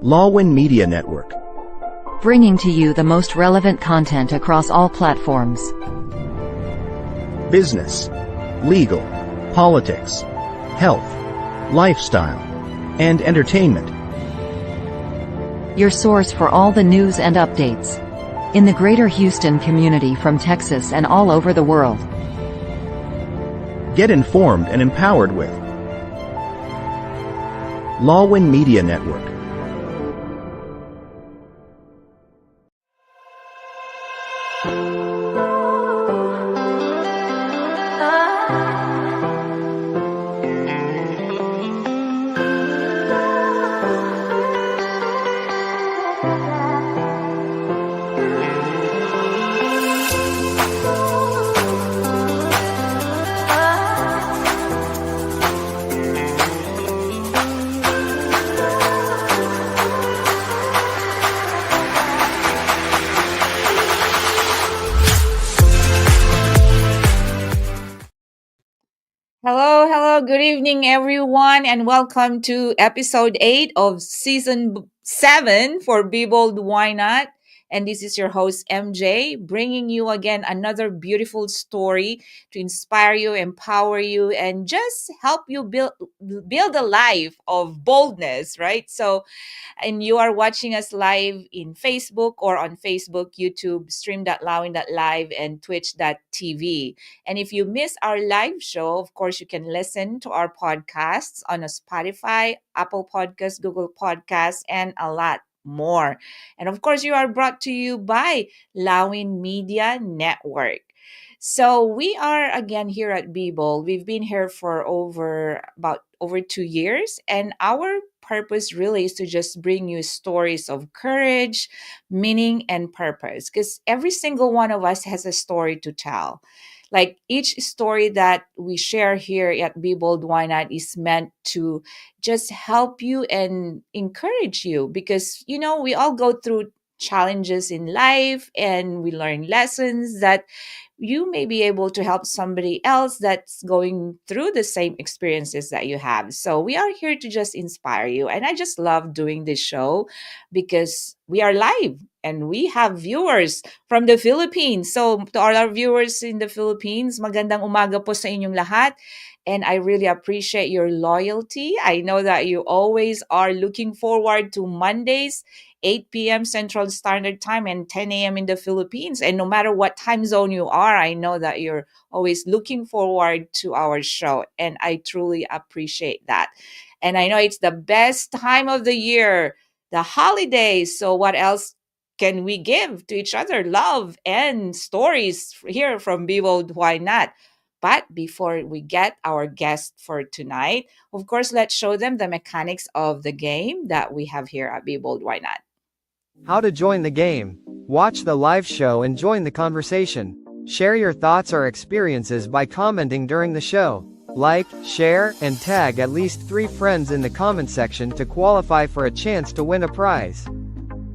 Lawin Media Network. Bringing to you the most relevant content across all platforms. Business, legal, politics, health, lifestyle, and entertainment. Your source for all the news and updates. In the greater Houston community from Texas and all over the world. Get informed and empowered with Lawin Media Network. Hello, good evening, everyone, and welcome to episode 8 of season 7 for Be Bold, Why Not? And this is your host, MJ, bringing you again another beautiful story to inspire you, empower you, and just help you build a life of boldness, right? So, and you are watching us live in Facebook or on Facebook, YouTube, stream.lawin.live, and twitch.tv. And if you miss our live show, of course, you can listen to our podcasts on a Spotify, Apple Podcasts, Google Podcasts, and a lot more. And of course, you are brought to you by Lawin Media Network. So we are again here at Be Bold. We've been here for over 2 years, and our purpose really is to just bring you stories of courage, meaning, and purpose. Because every single one of us has a story to tell. Like each story that we share here at Be Bold, Why Not is meant to just help you and encourage you because, we all go through challenges in life and we learn lessons that you may be able to help somebody else that's going through the same experiences that you have. So we are here to just inspire you. And I just love doing this show because we are live and we have viewers from the Philippines. So to all our viewers in the Philippines, magandang umaga po sa inyong lahat. And I really appreciate your loyalty. I know that you always are looking forward to Mondays, 8 p.m. Central Standard Time and 10 a.m. in the Philippines. And no matter what time zone you are, I know that you're always looking forward to our show. And I truly appreciate that. And I know it's the best time of the year, the holidays. So what else can we give to each other? Love and stories here from Be Bold, Why Not? But before we get our guest for tonight, of course, let's show them the mechanics of the game that we have here at Be Bold, Why Not? How to join the game. Watch the live show and join the conversation. Share your thoughts or experiences by commenting during the show. Like, share, and tag at least 3 friends in the comment section to qualify for a chance to win a prize.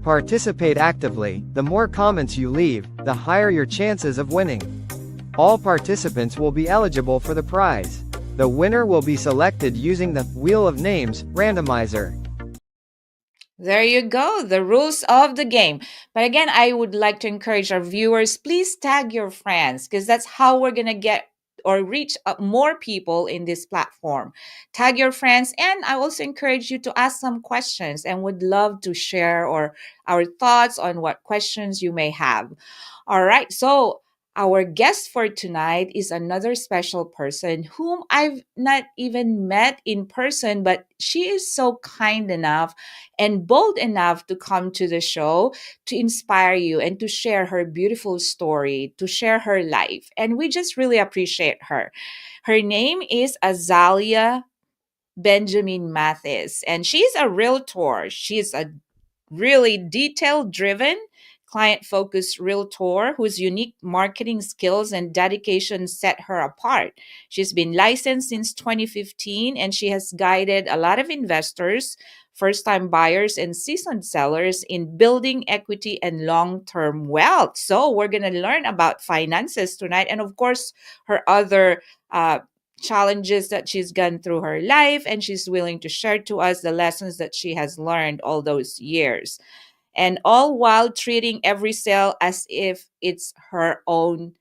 Participate actively. The more comments you leave, the higher your chances of winning. All participants will be eligible for the prize. The winner will be selected using the Wheel of Names randomizer. There you go, the rules of the game. But again, I would like to encourage our viewers, please tag your friends because that's how we're going to get or reach more people in this platform. Tag your friends, and I also encourage you to ask some questions and would love to share or our thoughts on what questions you may have. All right, so our guest for tonight is another special person whom I've not even met in person, but she is so kind enough and bold enough to come to the show to inspire you and to share her beautiful story, to share her life. And we just really appreciate her. Her name is Azalia Benjamin-Mathis, and she's a realtor. She's a really detail-driven, client-focused realtor whose unique marketing skills and dedication set her apart. She's been licensed since 2015, and she has guided a lot of investors, first-time buyers, and seasoned sellers in building equity and long-term wealth. So we're going to learn about finances tonight, and of course, her other challenges that she's gone through her life, and she's willing to share to us the lessons that she has learned all those years, and all while treating every sale as if it's her own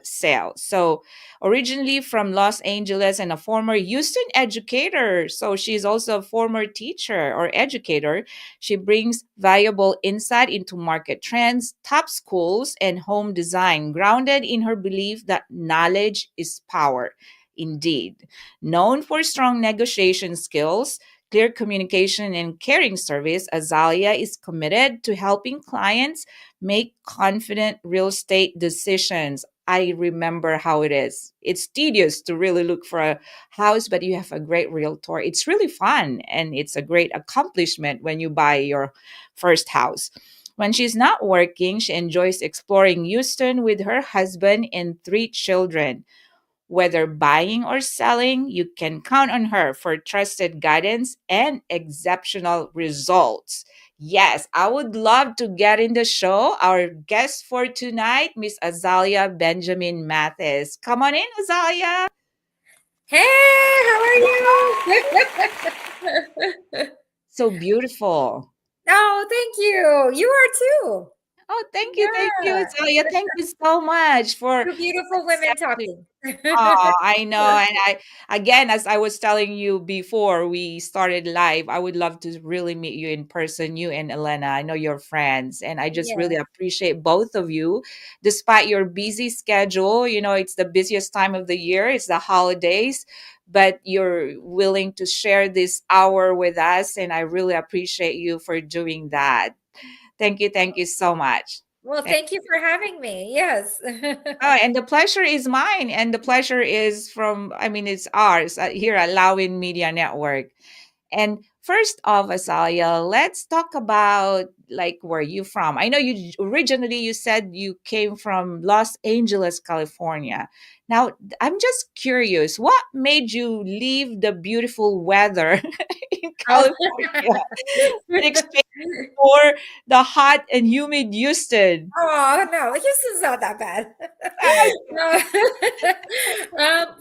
sale. So, originally from Los Angeles and a former Houston educator, so she's also a former teacher or educator. She brings valuable insight into market trends, top schools, and home design, grounded in her belief that knowledge is power. Indeed, known for strong negotiation skills, clear communication, and caring service, Azalia is committed to helping clients make confident real estate decisions. I remember how it is. It's tedious to really look for a house, but you have a great realtor. It's really fun, and it's a great accomplishment when you buy your first house. When she's not working, she enjoys exploring Houston with her husband and three children. Whether buying or selling, you can count on her for trusted guidance and exceptional results. Yes, I would love to get in the show. Our guest for tonight, Miss Azalia Benjamin-Mathis. Come on in, Azalia. Hey, how are you? So beautiful. Oh, thank you. You are too. Oh, thank you. Thank you, Yeah. Azalia. Thank you so much for Two beautiful women accepting. talking. Oh, I know. And again, as I was telling you before we started live, I would love to really meet you in person, you and Elena. I know you're friends, and I just really Yeah. appreciate both of you, despite your busy schedule. It's the busiest time of the year, it's the holidays, but you're willing to share this hour with us, and I really appreciate you for doing that. Thank you so much. Well, thank you for having me. Yes. And the pleasure is mine, and the pleasure is I mean, it's ours here at Lawin Media Network. And first off, Azalia, let's talk about like where you from. I know you originally you said you came from Los Angeles, California. Now, I'm just curious, what made you leave the beautiful weather in Oh. California in exchange for the hot and humid Houston? Oh, no, Houston's not that bad. No.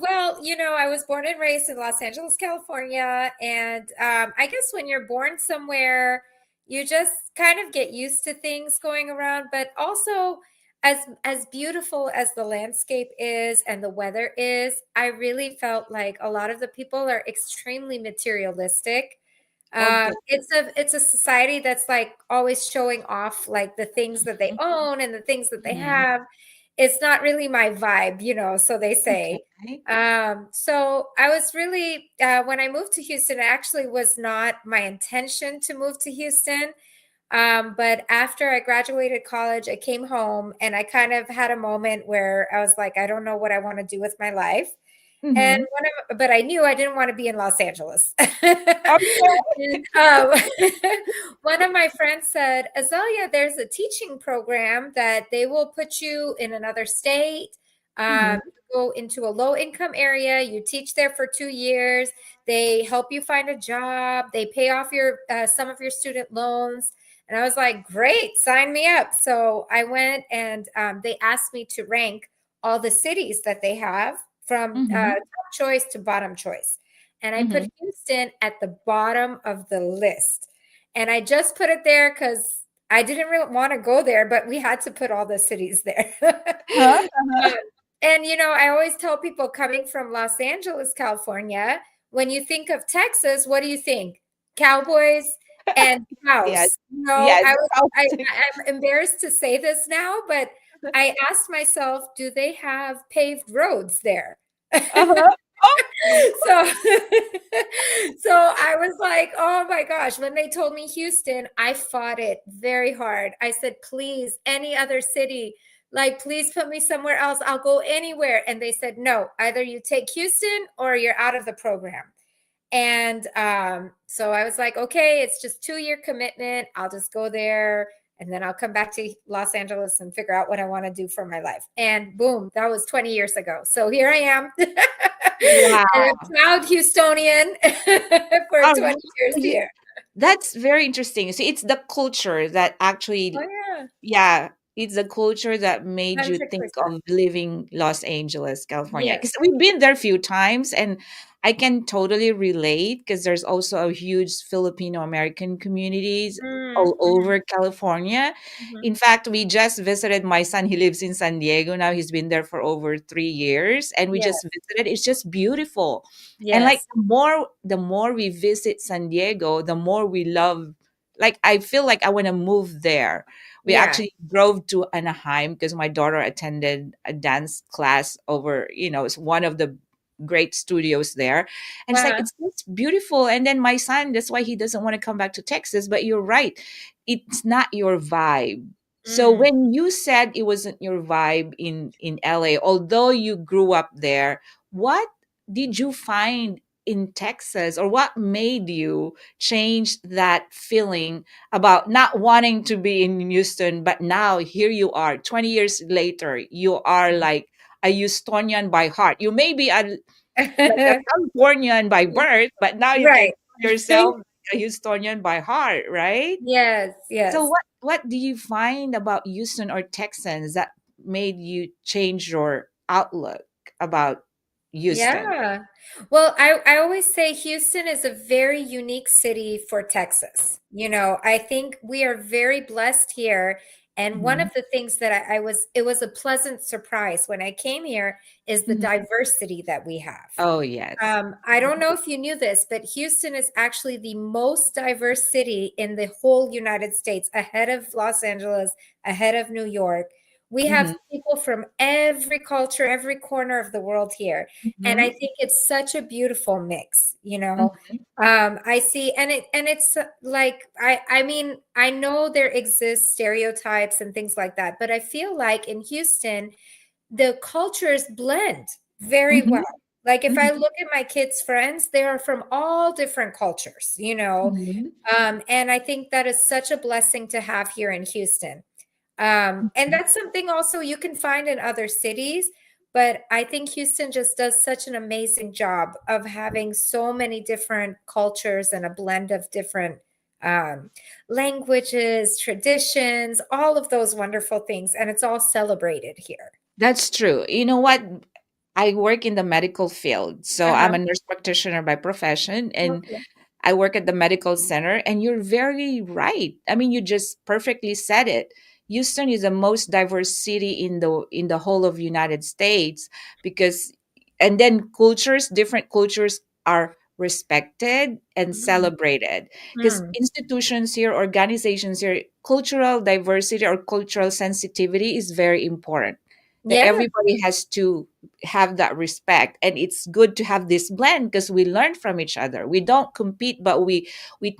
Well, I was born and raised in Los Angeles, California, and I guess when you're born somewhere, you just kind of get used to things going around, but also as beautiful as the landscape is and the weather is, I really felt like a lot of the people are extremely materialistic. Okay. It's a society that's like always showing off like the things that they own and the things that they Mhm. have. It's not really my vibe, so they say. Okay. So I was really when I moved to Houston, it actually was not my intention to move to Houston. But after I graduated college, I came home and I kind of had a moment where I was like, I don't know what I want to do with my life. And Mhm. but I knew I didn't want to be in Los Angeles. Okay. And, one of my friends said, Azalia, there's a teaching program that they will put you in another state, Mhm. you go into a low income area, you teach there for 2 years, they help you find a job, they pay off your some of your student loans. And I was like, great, sign me up. So I went and they asked me to rank all the cities that they have from Mhm. top choice to bottom choice. And I put Mhm. Houston at the bottom of the list. And I just put it there because I didn't really want to go there, but we had to put all the cities there. Uh-huh. Um, and, I always tell people coming from Los Angeles, California, when you think of Texas, what do you think? Cowboys and Yes. house. Yes. I'm embarrassed to say this now, but I asked myself, do they have paved roads there? Uh-huh. Oh. So so I was like, oh my gosh, when they told me Houston, I fought it very hard. I said, please, any other city, like please put me somewhere else. I'll go anywhere. And they said, no, either you take Houston or you're out of the program. And so I was like, okay, it's just 2-year commitment. I'll just go there and then I'll come back to Los Angeles and figure out what I want to do for my life. And boom, that was 20 years ago. So here I am. And Wow. a proud Houstonian for Oh, 20 years here. that's very interesting. See, it's the culture that Oh actually, yeah. yeah, it's a culture that made you think 100%. of living Los Angeles, California? Yes. Because we've been there a few times, and I can totally relate because there's also a huge Filipino American communities Mm, all over California. mhm. In fact, we just visited my son. He lives in San Diego now. He's been there for over 3 years, and we just Yes. visited. It's just beautiful. And like Yes. the more we visit San Diego, the more we love, like I feel like I want to move there. We Yeah. actually drove to Anaheim because my daughter attended a dance class over, it's one of the great studios there. And it's like, Uh-huh. it's beautiful. And then my son, that's why he doesn't want to come back to Texas. But you're right, it's not your vibe. So Mm. when you said it wasn't your vibe in LA, although you grew up there, what did you find in Texas, or what made you change that feeling about not wanting to be in Houston, but now here you are, 20 years later, you are like a Houstonian by heart. You may be like a Californian by birth, but now you can Right. call yourself a Houstonian by heart, right? Yes, So yes. what do you find about Houston or Texans that made you change your outlook about Houston? Yeah. Well, I always say Houston is a very unique city for Texas. I think we are very blessed here. And one Mhm. of the things that it was a pleasant surprise when I came here is the Mhm. diversity that we have. Oh, yes. I don't know if you knew this, but Houston is actually the most diverse city in the whole United States, ahead of Los Angeles, ahead of New York. We have Mhm. people from every culture, every corner of the world here. And I Mhm. think it's such a beautiful mix. Mhm. I see, and it's like I mean, I know there exist stereotypes and things like that, but I feel like in Houston, the cultures blend very well. Mhm. Like if I Mhm. look at my kids' friends, they are from all different cultures. Mhm. And I think that is such a blessing to have here in Houston. And Mhm. that's something also you can find in other cities, but I think Houston just does such an amazing job of having so many different cultures and a blend of different um, languages, traditions, all of those wonderful things, and it's all celebrated here. That's true. You know what? I work in the medical field. So I'm Uh-huh. a nurse practitioner by profession, and Okay. I work at the medical center. And you're very right. I mean, you just perfectly said it. Houston is the most diverse city in the whole of United States, because and then different cultures are respected and Mhm. celebrated, because Mm. institutions here, organizations here, cultural diversity or cultural sensitivity is very important, that Yeah, everybody has to have that respect. And it's good to have this blend because we learn from each other. We don't compete, but we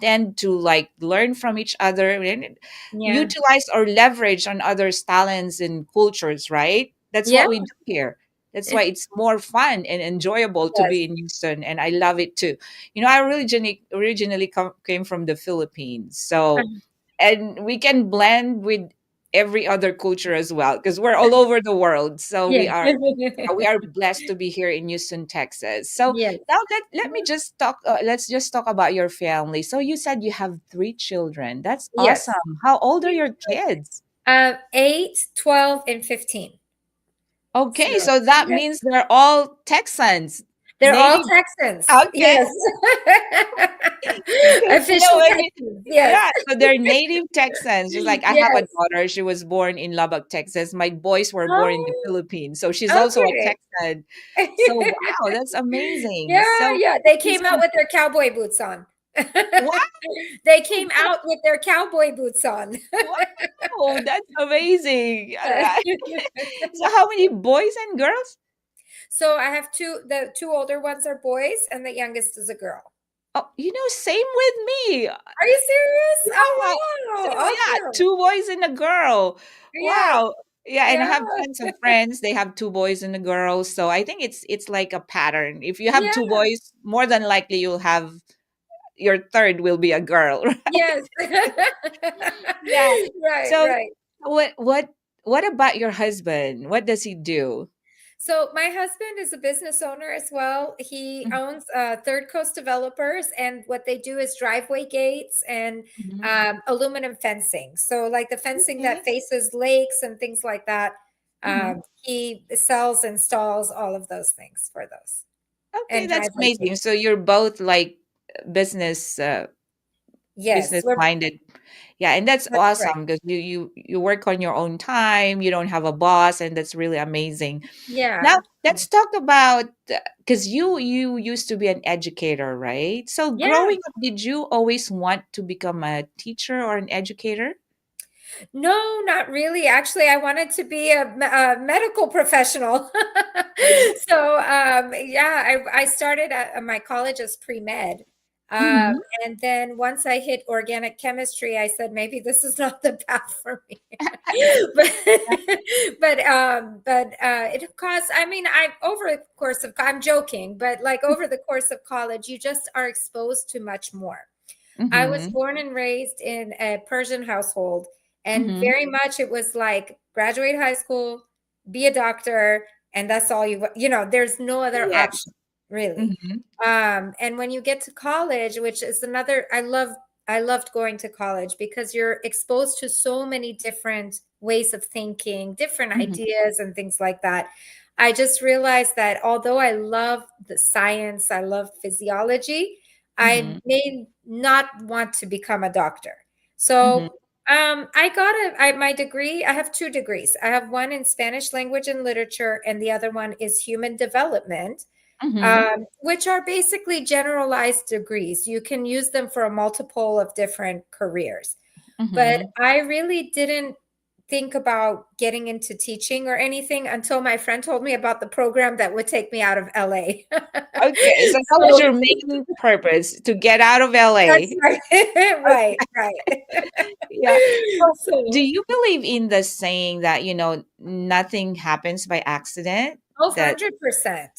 tend to like learn from each other and yeah, utilize or leverage on others talents and cultures, right? That's yeah. what we do here. That's why it's more fun and enjoyable to Yes. be in Houston, and I love it too. I originally came from the Philippines, so and we can blend with every other culture as well because we're all over the world. So Yeah. we are blessed to be here in Houston, Texas. So Yes. now let me just talk. Let's just talk about your family. So you said you have three children. That's Yes. awesome. How old are your kids? 8, 12, and 15. So, Okay, so that yeah, means they're all Texans, they're all native. Texans. Okay, Yes. because Official when Texans. Yes. yeah, so they're native Texans. Just like I have a Yes. daughter, she was born in Lubbock, Texas. My boys were born in the Oh, Philippines, so she's also a okay. Texan. So wow, that's amazing. Yeah, So yeah. They came out with their cowboy boots on. wow, They came out with their cowboy boots on. wow, that's amazing. All right. So how many boys and girls? So I have the two older ones are boys and the youngest is a girl. Oh, same with me. Are you serious? Wow. Oh, So wow. yeah, Awesome. two boys and a girl. Yes. Wow. Yeah, and I Yeah. have tons of friends. They have two boys and a girl. So I think it's like a pattern. If you have two Yeah. boys, more than likely you'll have your third will be a girl, right? Yes. Yeah. Right, So right. what what what about your husband? What does he do? So my husband is a business owner as well. He owns Third Coast Developers, and what they do is driveway gates and Mhm. aluminum fencing. So like the fencing Okay. that faces lakes and things like that, Mhm. he sells, installs all of those things for those Okay, and that's driveway gates. amazing. So you're both like business Yes, business minded. Yeah, and that's that's right. awesome because you work on your own time, you don't have a boss, and that's really amazing. Now, Yeah. let's talk about because you used to be an educator, right? So Yeah. growing up, did you always want to become a teacher or an educator? No, not really. Actually, I wanted to be a medical professional. So, yeah, I started at my college as pre-med. Um, Mm-hmm. and then once I hit organic chemistry, I said, maybe this is not the path for me. But, it caused, I mean, over the course of, I'm joking, but like over the course of college, you just are exposed to much more. I was Mm-hmm. born and raised in a Persian household, and Mm-hmm. very much it was like graduate high school, be a doctor, and that's all there's no other Yeah. option really. Mm-hmm. And when you get to college, which is another, I loved going to college because you're exposed to so many different ways of thinking, different Mm-hmm. ideas and things like that. I just realized that although I love the science, I love physiology, I Mm-hmm. may not want to become a doctor. Mm-hmm. So I got my degree. I have two degrees. I have one in Spanish language and literature, and the other one is human development, Mm-hmm. which are basically generalized degrees. You can use them for a multiple of different careers. But Mm-hmm. I really didn't think about getting into teaching or anything until my friend told me about the program that would take me out of LA. Okay, so that was So your main purpose to get out of that's LA. right. Right, right. Yeah. So, do So, you believe in the saying that, nothing happens by accident? oh, That, 100%.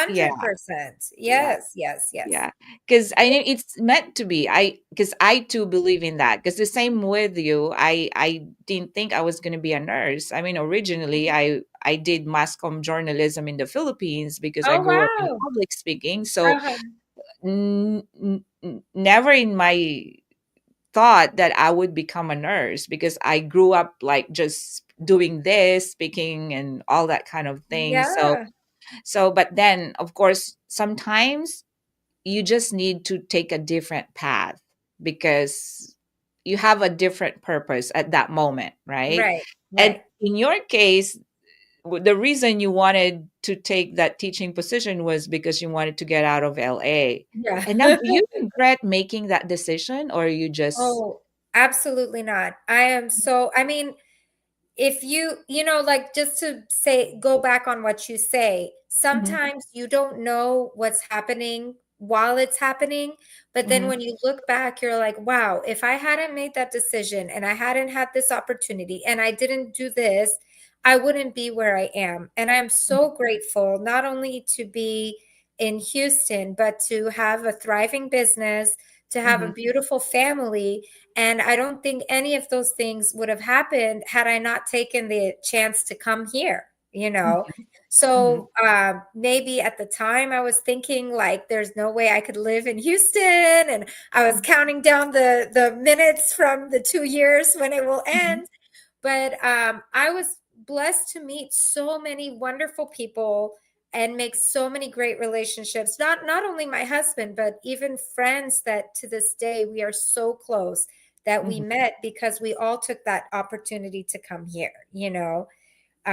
yeah, 100%. yeah, Yes, yes, yes. yeah. Because I know it's meant to be. Because I too believe in that. Because the same with you, I didn't think I was going to be a nurse. I mean, originally, I did mass comm journalism in the Philippines because I Oh, grew up in wow. public speaking. So, Uh-huh. never in my thought that I would become a nurse because I grew up like just doing this, speaking and all that kind of thing. Yeah, But then of course, sometimes you just need to take a different path because you have a different purpose at that moment, right? right, And right. in your case, the reason you wanted to take that teaching position was because you wanted to get out of LA. Yeah. And now, do you regret making that decision or you just Oh, absolutely not. I mean, if like just to say, go back on what you say, Mhm, sometimes you don't know what's happening while it's happening. But then mhm, when you look back, you're like, wow, if I hadn't made that decision and I hadn't had this opportunity and I didn't do this, I wouldn't be where I am. And I'm so grateful not only to be in Houston, but to have a thriving business, to have a mhm, beautiful family. And I don't think any of those things would have happened had I not taken the chance to come here, you know? mhm, mhm, So maybe at the time I was thinking like there's no way I could live in Houston. And I was counting down the minutes from the 2 years when it will mhm, end. But I was blessed to meet so many wonderful people and make so many great relationships. Not only my husband, but even friends that to this day we are so close that we mhm. met because we all took that opportunity to come here,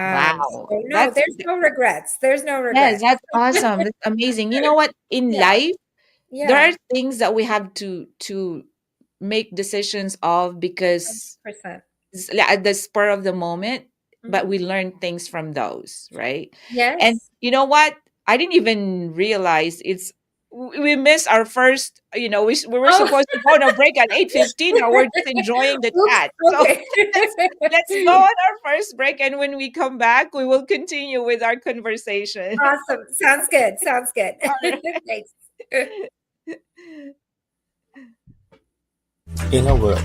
Wow. So no, there's no regrets. There's no Yes, regrets. that's awesome. That's amazing. You know what? In Yeah, life, there yeah, are things that we have to make decisions of because 100%. at the spur of the moment, but Mhm. we learn things from those, right? And Yes. you know what? I didn't even realize we missed our first, we were Oh, supposed to go on a break at 8:15. Now we're just enjoying the oops. chat. So Okay. let's go on our first break. And when we come back, we will continue with our conversation. Awesome. Sounds good. Sounds good. All right. Thanks. In a world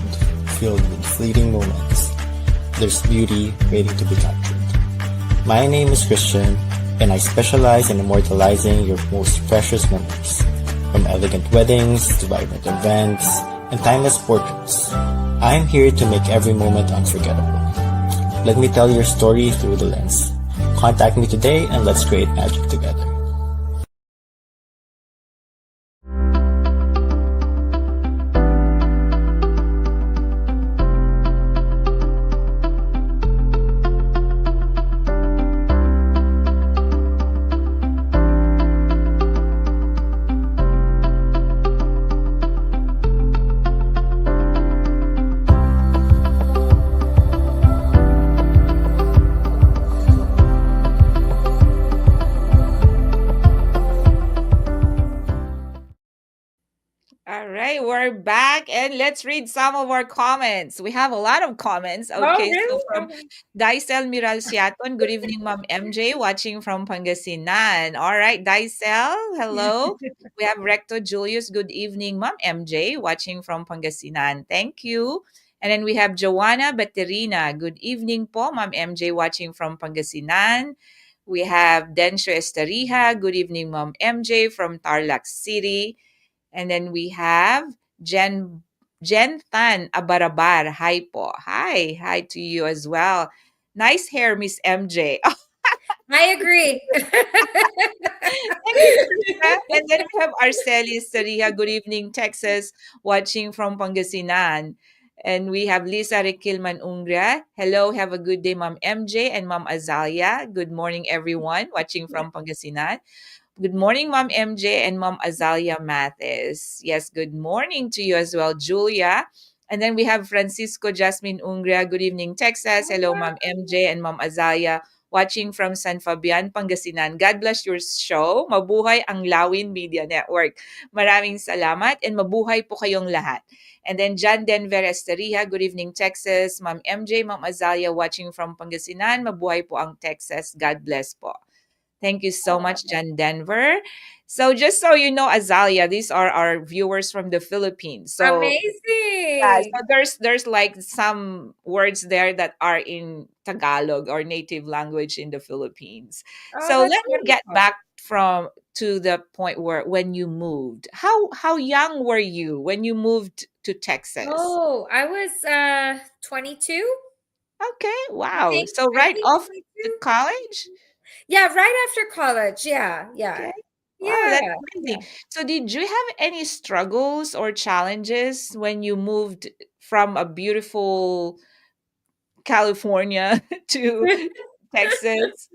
filled with fleeting moments, there's beauty waiting to be captured. My name is Christian, and I specialize in immortalizing your most precious memories. From elegant weddings to vibrant events and timeless portraits, I'm here to make every moment unforgettable. Let me tell your story through the lens. Contact me today and let's create magic together. All right, we're back and let's read some of our comments. We have a lot of comments. Oh, Okay, so really? from Daisel Miral Siaton, good evening, Ma'am MJ, watching from Pangasinan. All right, Daisel, hello. We have Recto Julius, good evening, Ma'am MJ, watching from Pangasinan. Thank you. And then we have Joanna Baterina, good evening po, Ma'am MJ, watching from Pangasinan. We have Dencio Estarija, good evening, Ma'am MJ, from Tarlac City. And then we have Jen Tan Abarabar. Hi po. Hi. Hi to you as well. Nice hair, Miss MJ. I agree. Thank you, Krista. And then we have Arcelis Sariha. Good evening, Texas, watching from Pangasinan. And we have Lisa Requilman Ungria. Hello, have a good day, Ma'am MJ and Ma'am Azalia. Good morning, everyone, watching from Pangasinan. Good morning, Mom MJ and Mom Azalia Mathis. Yes, good morning to you as well, Julia. And then we have Francisco Jasmine Ungria. Good evening, Texas. Hello, Mom MJ and Mom Azalia. Watching from San Fabian, Pangasinan. God bless your show. Mabuhay ang Lawin Media Network. Maraming salamat and mabuhay po kayong lahat. And then John Denver Esteriha. Good evening, Texas. Mom MJ, Mom Azalia watching from Pangasinan. Mabuhay po ang Texas. God bless po. Thank you so much, John Denver. So just so you know, Azalia, these are our viewers from the Philippines. So yeah, Amazing. so there's like some words there that are in Tagalog or native language in the Philippines. Oh, So that's let me get wonderful. back from to the point where when you moved. How young were you when you moved to Texas? Oh, I was 22, Okay, I wow. think. So I right think off the 22. college? Yeah, right after college. Yeah, yeah. Okay. Wow, that's Yeah, amazing. yeah. So did you have any struggles or challenges when you moved from a beautiful California to Texas?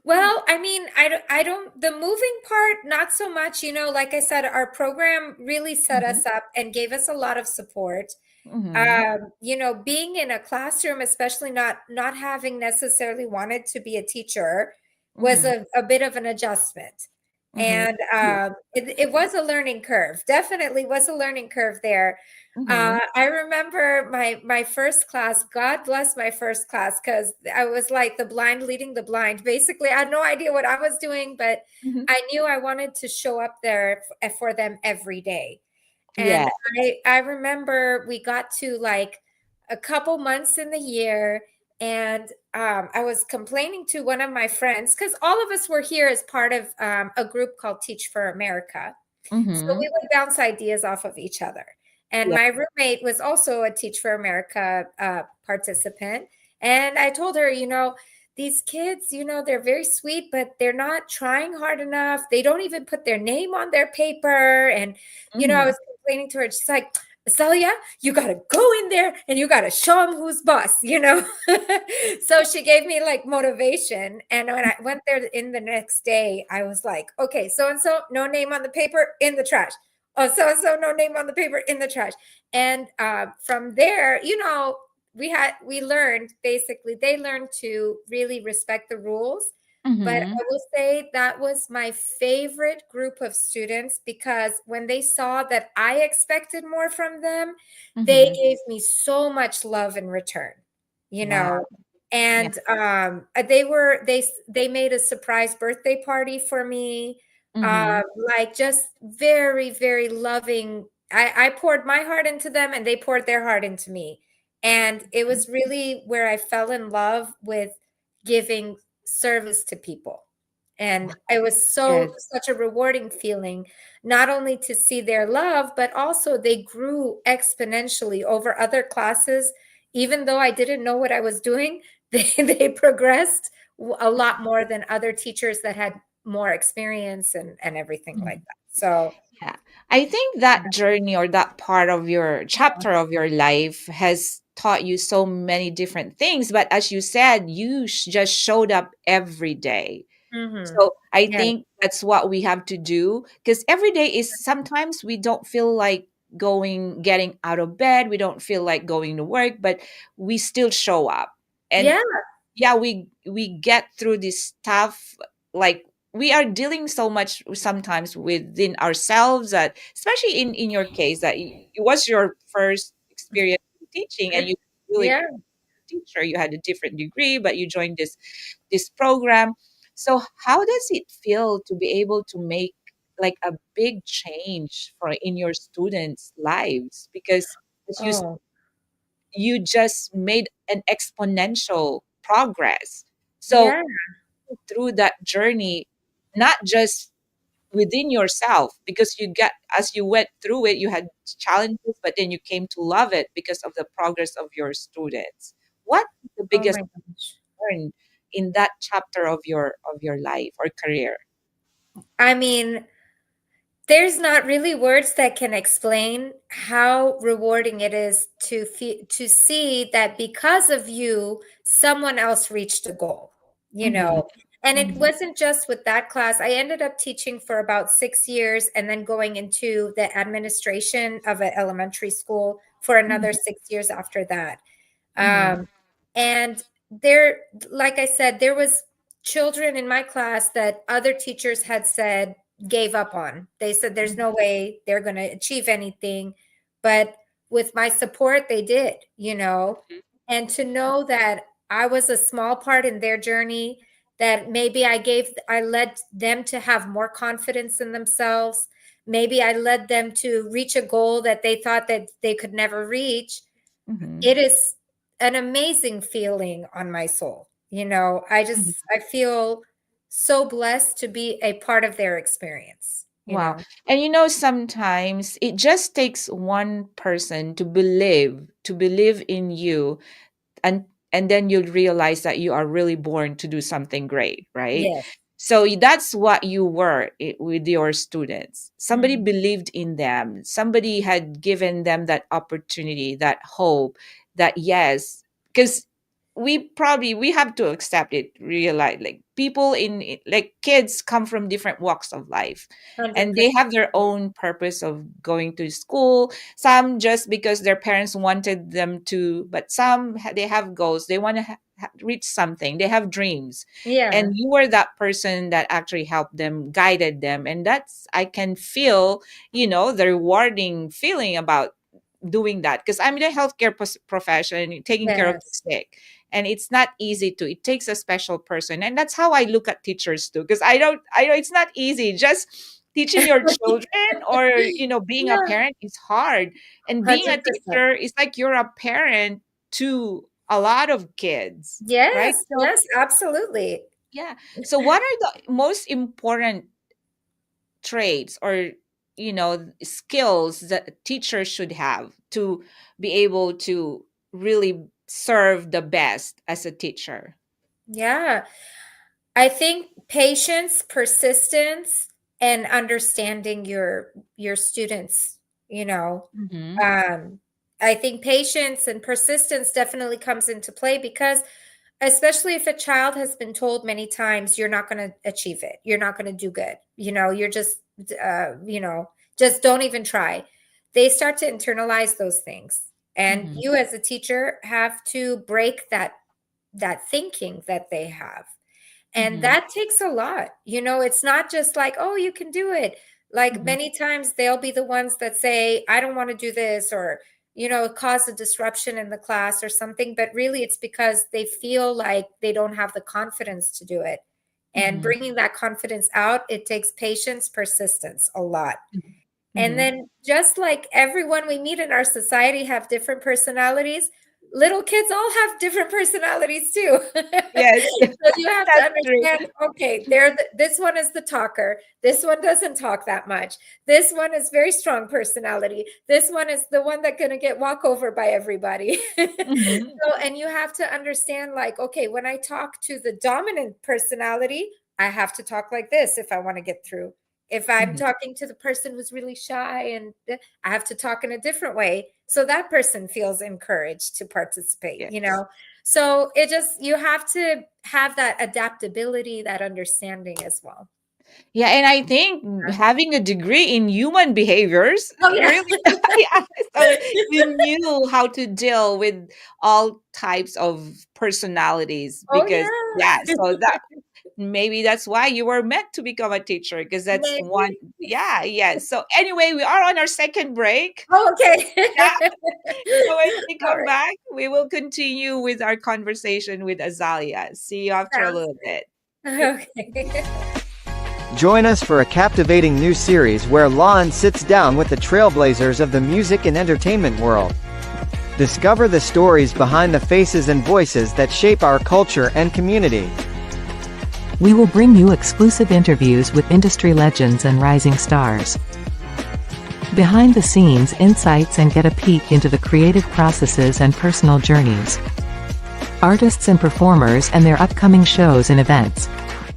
Well, I mean, I don't, the moving part, not so much, like I said, our program really set Mhm. us up and gave us a lot of support. Mhm. Being in a classroom, especially not having necessarily wanted to be a teacher, was Mhm. a bit of an adjustment. Mhm. And it was a learning curve. Definitely was a learning curve there. Mhm. I remember my first class. God bless my first class, because I was like the blind leading the blind. Basically, I had no idea what I was doing, but Mhm. I knew I wanted to show up there for them every day. Yeah. And I remember we got to like a couple months in the year, and I was complaining to one of my friends, because all of us were here as part of a group called Teach for America. So we Mhm. would bounce ideas off of each other. And Yeah. my roommate was also a Teach for America participant. And I told her, these kids, they're very sweet, but they're not trying hard enough. They don't even put their name on their paper. And, I Mhm. was complaining to her. She's like, Celia, you got to go in there and you got to show them who's boss. So she gave me like motivation. And when I went there in the next day, I was like, okay, so and so, no name on the paper, in the trash. Oh, so and so, no name on the paper, in the trash. And from there, we learned, basically they learned to really respect the rules. But Mhm. I will say that was my favorite group of students, because when they saw that I expected more from them, they Mhm. gave me so much love in return, you Wow. know. Yeah. And they made a surprise birthday party for me. Mhm. Like, just very, very loving. I poured my heart into them and they poured their heart into me. And it was really where I fell in love with giving service to people. And it was Yes. such a rewarding feeling, not only to see their love, but also they grew exponentially over other classes. Even though I didn't know what I was doing, they progressed a lot more than other teachers that had more experience and everything like that. So, Yeah. I think that journey or that part of your chapter of your life has taught you so many different things. But as you said, you just showed up every day. mhm. So I Yeah, think that's what we have to do because every day is sometimes we don't feel like getting out of bed. We don't feel like going to work, but we still show up. And yeah, yeah, we get through this stuff, like we are dealing so much sometimes within ourselves, that especially in your case that it was your first experience in teaching, and you really yeah. teacher, you had a different degree but you joined this program. So how does it feel to be able to make like a big change for in your students lives, because as Oh, you just made an exponential progress. So yeah, through that journey, not just within yourself, because you got as you went through it, you had challenges, but then you came to love it because of the progress of your students. What is the oh biggest my gosh. learn in that chapter of your life or career? I mean, there's not really words that can explain how rewarding it is to see that because of you, someone else reached a goal, you Mm-hmm. know. And it Mm-hmm. wasn't just with that class. I ended up teaching for about 6 years and then going into the administration of an elementary school for another 6 years after that. Mm-hmm. And there, like I said, there was children in my class that other teachers had said gave up on. They said there's no way they're going to achieve anything. But with my support, they did, you know. And to know that I was a small part in their journey, that maybe I led them to have more confidence in themselves. Maybe I led them to reach a goal that they thought that they could never reach. Mm-hmm. It is an amazing feeling on my soul. You know, I feel so blessed to be a part of their experience, you Wow. know? And sometimes it just takes one person to believe in you, and then you'll realize that you are really born to do something great, right? Yes. So that's what you were with your students. Somebody Mhm. believed in them, somebody had given them that opportunity, that hope, that yes, because we have to accept it, realize like people like kids come from different walks of life, and they 100%. have their own purpose of going to school. Some just because their parents wanted them to, but some they have goals, they want to reach something, they have dreams, Yeah. and you were that person that actually helped them, guided them, and that's I can feel, the rewarding feeling about doing that, because I'm in a healthcare profession, taking care of the Yes. sick, and it's not easy to, it takes a special person, and that's how I look at teachers too, because I know it's not easy just teaching your children, or being a Yeah. parent is hard, and being a 100%. teacher is like you're a parent to a lot of kids, right? Yes, So yes, absolutely. yeah. So what are the most important traits or skills that teachers should have to be able to really serve the best as a teacher? Yeah. I think patience, persistence, and understanding your students, you know. Mm-hmm. Um, I think patience and persistence definitely comes into play because especially if a child has been told many times you're not going to achieve it, you're not going to do good, you're just just don't even try. They start to internalize those things. And Mm-hmm. you as a teacher have to break that thinking that they have, and Mm-hmm. that takes a lot. It's not just like, oh, you can do it. Like Mm-hmm. many times they'll be the ones that say, I don't want to do this, or, cause a disruption in the class or something. But really, it's because they feel like they don't have the confidence to do it. And Mm-hmm. bringing that confidence out, it takes patience, persistence, a lot. And Mm-hmm. then just like everyone we meet in our society have different personalities, little kids all have different personalities too. Yes, So you have to that's true. understand, okay, this one is the talker. This one doesn't talk that much. This one is very strong personality. This one is the one that's going to get walk over by everybody. Mhm. So, and you have to understand, like, okay, when I talk to the dominant personality, I have to talk like this if I want to get through. If I'm Mhm. talking to the person who's really shy, and I have to talk in a different way so that person feels encouraged to participate, Yes. So it just, you have to have that adaptability, that understanding as well. Yeah, and I think having a degree in human behaviors Oh yeah. really, yeah, so you knew how to deal with all types of personalities Oh because yeah, yeah. so that maybe that's why you were meant to become a teacher because that's one. Maybe. Yeah, yeah. So anyway, we are on our second break. Oh, okay. Yeah. So when we All come right. back, we will continue with our conversation with Azalia. See you after a Sounds little bit. good. Okay. Join us for a captivating new series where Lawin sits down with the trailblazers of the music and entertainment world. Discover the stories behind the faces and voices that shape our culture and community. We will bring you exclusive interviews with industry legends and rising stars. Behind the scenes insights and get a peek into the creative processes and personal journeys. Artists and performers and their upcoming shows and events.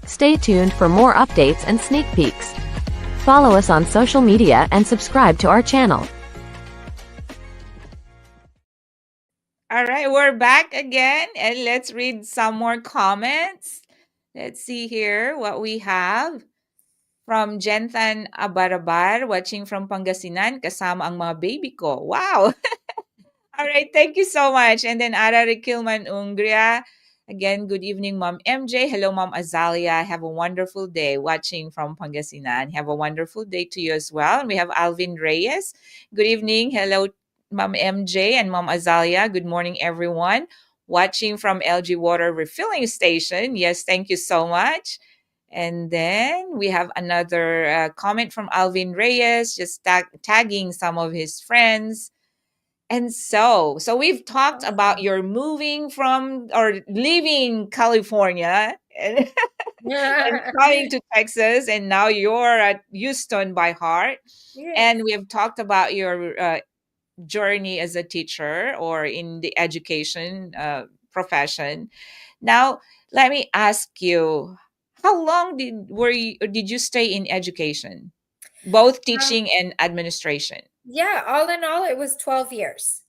Stay tuned for more updates and sneak peeks. Follow us on social media and subscribe to our channel. All right, we're back again and let's read some more comments. Let's see here what we have. From Jenthan Abarabar, watching from Pangasinan, kasama ang mga baby ko. Wow! All right, thank you so much. And then Arari Kilman Ungria. Again, good evening, Mom MJ. Hello, Mom Azalia. Have a wonderful day watching from Pangasinan. Have a wonderful day to you as well. And we have Alvin Reyes. Good evening. Hello, Mom MJ and Mom Azalia. Good morning, everyone. Watching from LG Water Refilling Station. Yes, thank you so much. And then we have another comment from Alvin Reyes, just tagging some of his friends. And so we've talked about your moving from or leaving California and, and Yeah. coming to Texas, and now you're at Houston by heart. Yes. And we have talked about your journey as a teacher or in the education profession. Now, let me ask you, how long did you stay in education, both Um, teaching and administration? yeah, all in all, it was 12 years.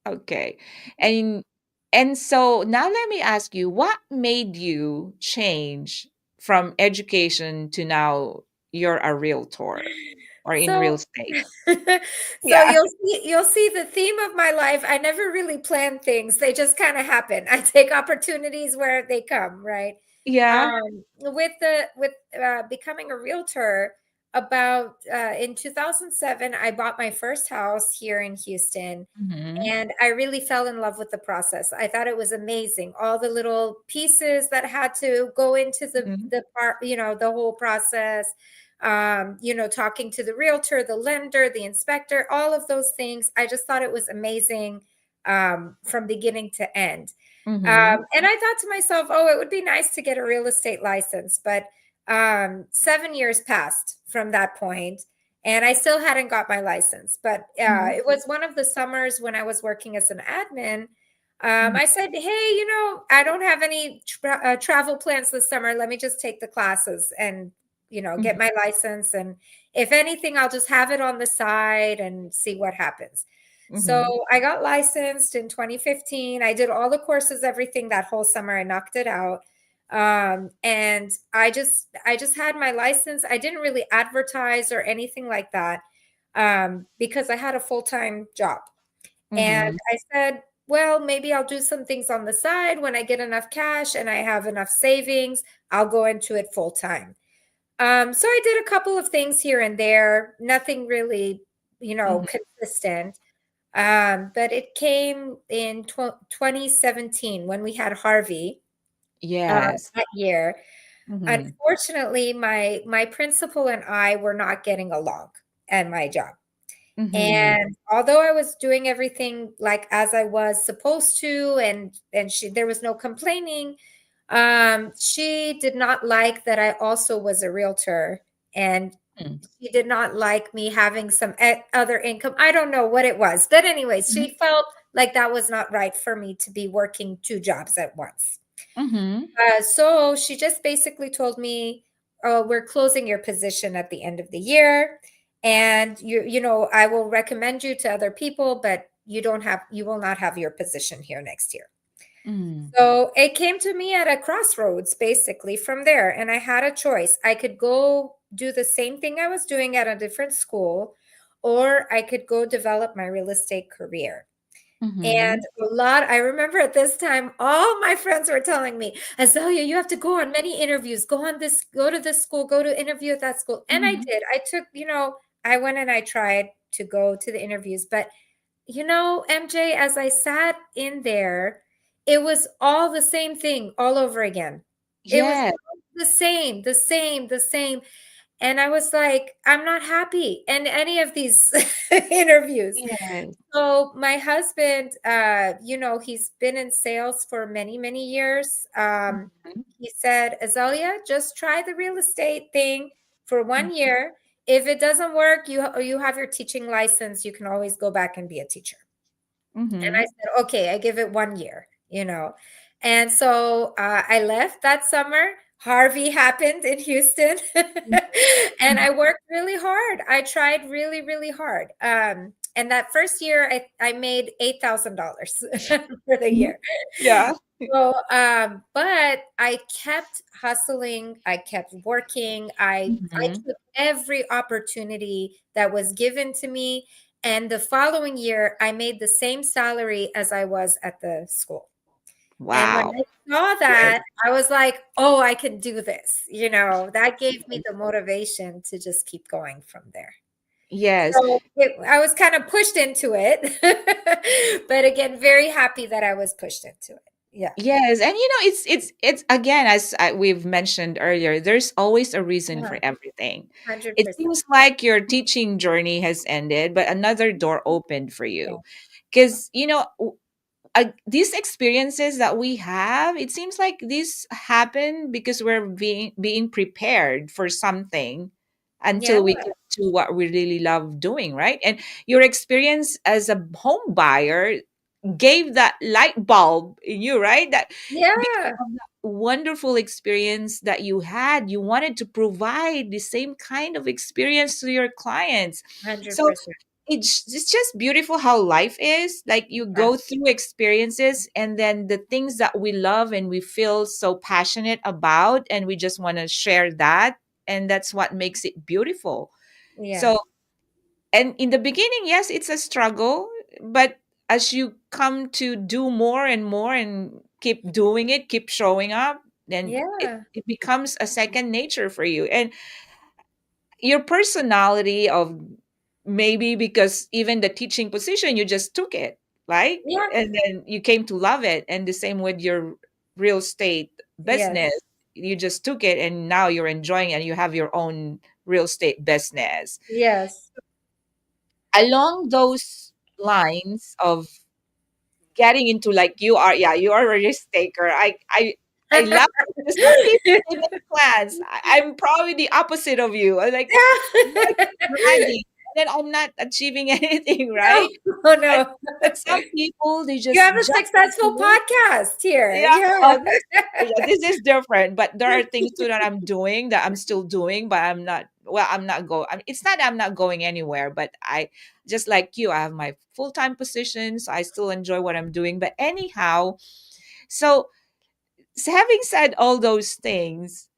Okay. And so now let me ask you, what made you change from education to now you're a realtor or in real So, estate? so Yeah. you'll see the theme of my life. I never really plan things; they just kind of happen. I take opportunities where they come, right? Yeah. With becoming a realtor, about in 2007, I bought my first house here in Houston, Mm-hmm. and I really fell in love with the process. I thought it was amazing. All the little pieces that had to go into Mm-hmm. the part, the whole process. Talking to the realtor, the lender, the inspector, all of those things. I just thought it was amazing from beginning to end. Mm-hmm. And I thought to myself, oh, it would be nice to get a real estate license. But 7 years passed from that point, and I still hadn't got my license. But Mm-hmm. it was one of the summers when I was working as an admin. Mm-hmm. I said, hey, I don't have any travel plans this summer. Let me just take the classes and, get my license. And if anything, I'll just have it on the side and see what happens. Mm-hmm. So I got licensed in 2015. I did all the courses, everything that whole summer. I knocked it out. And I just had my license. I didn't really advertise or anything like that because I had a full-time job. And Mm-hmm. I said, well, maybe I'll do some things on the side when I get enough cash and I have enough savings. I'll go into it full time. So I did a couple of things here and there, nothing really, Mm-hmm. consistent. But it came in 2017 when we had Harvey Yes. that year. Mm-hmm. Unfortunately, my principal and I were not getting along at my job. Mhm. And although I was doing everything like as I was supposed to, and there was no complaining, she did not like that I also was a realtor, and Mm. she did not like me having some other income. I don't know what it was, but anyways, Mhm. she felt like that was not right for me to be working two jobs at once. Mhm. So she just basically told me, "Oh, we're closing your position at the end of the year, and I will recommend you to other people, but you will not have your position here next year." Mm. So it came to me at a crossroads, basically, from there, and I had a choice. I could go do the same thing I was doing at a different school, or I could go develop my real estate career. And Mhm. I remember at this time, all my friends were telling me, Azalia, you have to go on many interviews, go to this school, go to interview at that school. And I Mhm. did. I went and I tried to go to the interviews. But, MJ, as I sat in there, it was all the same thing all over again. It was Yes. all the same, the same, the same. And I was like, I'm not happy in any of these interviews. Yes. So my husband, he's been in sales for many, many years. Mhm. He said, Azalea, just try the real estate thing for Mhm. 1 year. If it doesn't work, you have your teaching license. You can always go back and be a teacher. And I Mhm. said, okay, I give it 1 year. And so I left that summer. Harvey happened in Houston. And I worked really hard. I tried really, really hard. And that first year, I made $8,000 for the Mhm. year. Yeah. So, but I kept hustling. I kept working. I Mhm. took every opportunity that was given to me. And the following year, I made the same salary as I was at the school. And when Wow. I saw Yes. that, I was like, oh, I can do this. That gave me the motivation to just keep going from there. Yes. So I was kind of pushed into it. But again, very happy that I was pushed into it. Yeah. Yes, and it's again, as we've mentioned earlier, there's always a reason for Uh-huh. everything. It 100%. seems like your teaching journey has ended, but another door opened for Yeah. you. Because these experiences that we have, it seems like these happen because we're being prepared for something Yeah. until we get to what we really love doing, right? And your experience as a home buyer gave that light bulb in you, right? That because Yeah. of that wonderful experience that you had, you wanted to provide the same kind of experience to your clients. So 100%. it's just beautiful how life is. Like you Yeah. go through experiences and then the things that we love and we feel so passionate about, and we just want to share that. And that's what makes it beautiful. Yeah. So, and in the beginning, yes, it's a struggle, but as you come to do more and more and keep doing it, keep showing up, then Yeah. it becomes a second nature for you. And your personality of, maybe because even the teaching position, you just took it, right? Yeah. And then you came to love it. And the same with your real estate business. Yes. You just took it and now you're enjoying it and you have your own real estate business. Yes. Along those lines of getting into, like, you are, yeah, you are a risk taker. I love it because some people they make plans. I'm probably the opposite of you. I like, I'm like bragging, and then I'm not achieving anything, No. right? Oh, But no. but some people they You just have a jump successful into it. podcast here. Yeah. Yeah. Yeah, this is different, but there are things too that I'm doing that I'm still doing, but I'm not. Well, I'm not going. I mean, it's not that I'm not going anywhere, but I just like you. I have my full time position, so I still enjoy what I'm doing. But anyhow, so having said all those things,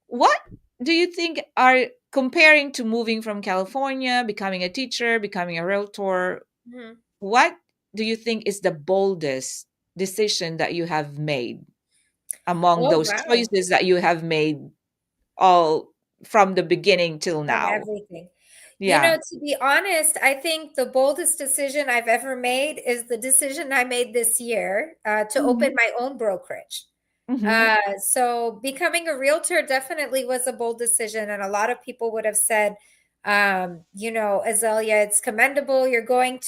what do you think are comparing to moving from California, becoming a teacher, becoming a realtor? Mhm. What do you think is the boldest decision that you have made among Oh, those wow. choices that you have made all from the beginning till From now? everything. Yeah. To be honest, I think the boldest decision I've ever made is the decision I made this year to open Mhm. my own brokerage. Mhm. So becoming a realtor definitely was a bold decision, and a lot of people would have said, Azalia, it's commendable. You're going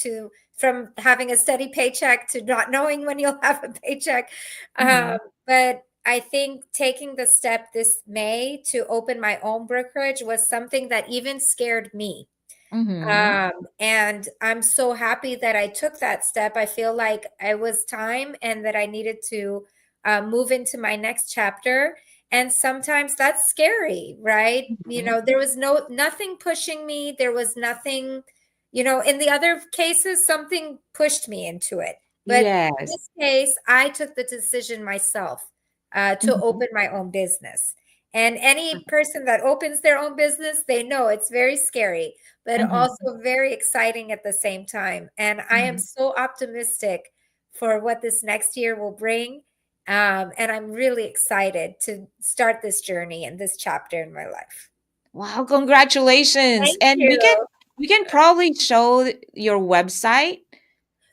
from having a steady paycheck to not knowing when you'll have a paycheck. Mhm. But I think taking the step this May to open my own brokerage was something that even scared me. Mhm. And I'm so happy that I took that step. I feel like it was time and that I needed to move into my next chapter. And sometimes that's scary, right? Mhm. There was nothing pushing me. There was nothing, in the other cases, something pushed me into it. But in Yes. this case, I took the decision myself to Mhm. open my own business. And any person that opens their own business, they know it's very scary, but Mhm. also very exciting at the same time. And I am Mhm. so optimistic for what this next year will bring. And I'm really excited to start this journey and this chapter in my life. Wow, congratulations. Thank And we can you. we can probably show your website.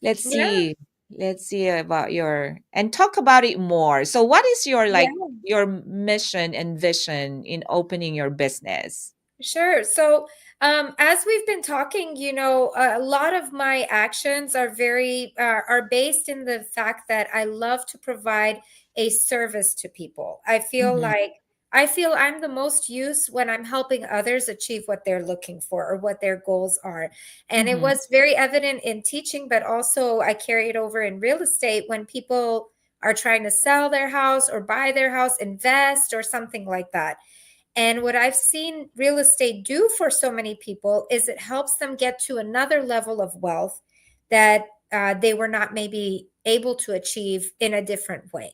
Let's Yeah, see. Let's see about your and talk about it more. So what is your yeah. your mission and vision in opening your business? Sure. So, as we've been talking, a lot of my actions are based in the fact that I love to provide a service to people. Mhm. I feel I'm the most use when I'm helping others achieve what they're looking for or what their goals are. And it Mhm. was very evident in teaching, but also I carry it over in real estate when people are trying to sell their house or buy their house, invest or something like that. And what I've seen real estate do for so many people is it helps them get to another level of wealth that they were not maybe able to achieve in a different way.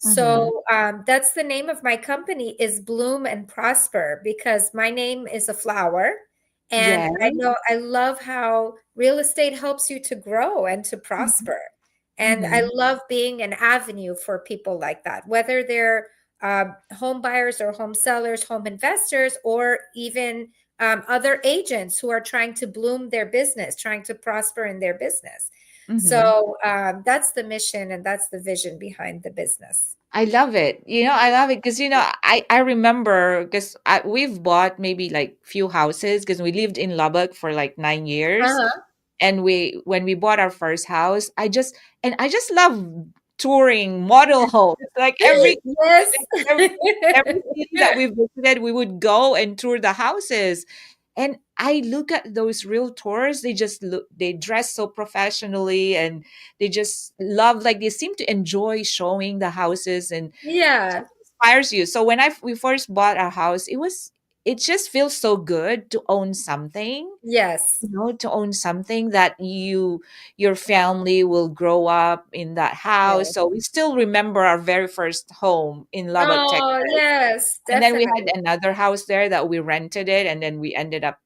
Mhm. So that's the name of my company is Bloom and Prosper because my name is a flower. And Yes. I love how real estate helps you to grow and to Mhm. prosper. And I Mhm. love being an avenue for people like that, whether they're home buyers or home sellers, home investors, or even other agents who are trying to bloom their business, trying to prosper in their business. Mhm. So that's the mission and that's the vision behind the business. I love it. I love it because I remember because we've bought maybe like few houses because we lived in Lubbock for like 9 years, Uh-huh. and when we bought our first house, I just love touring model homes. Like Yes. every city that we visited, we would go and tour the houses. And I look at those realtors, they dress so professionally, and they just love, like, they seem to enjoy showing the houses, and Yeah. just inspires you. So when we first bought our house, it just feels so good to own something, Yes. to own something that your family will grow up in that house. Yes. So we still remember our very first home in Lubbock, Oh, Texas. yes, And then we had definitely. another house there that we rented it, and then we ended up,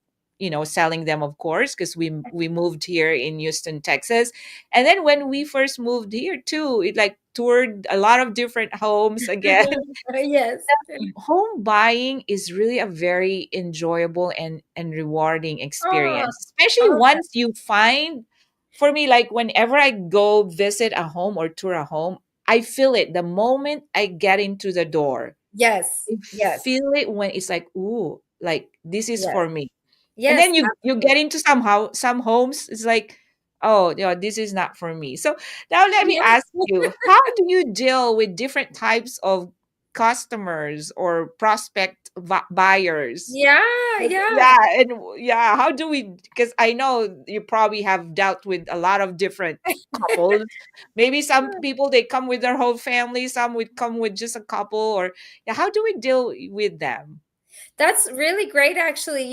selling them, of course, because we moved here in Houston, Texas. And then when we first moved here too, it like toured a lot of different homes again. Yes. Home buying is really a very enjoyable and rewarding Oh, experience, especially oh, once you find, for me, like whenever I go visit a home or tour a home, I feel it the moment I get into the door. yes. I Yes. feel it when it's like, ooh, like this is Yes. for me. And Yes, then you absolutely. get into some homes, it's like, oh, this is not for me. So now let me Yes. ask you, how do you deal with different types of customers or prospect buyers? Yeah, yeah. Yeah, and yeah, how do we, because I know you probably have dealt with a lot of different couples. Maybe some people, they come with their whole family, some would come with just a couple, or yeah, how do we deal with them? That's really great, actually.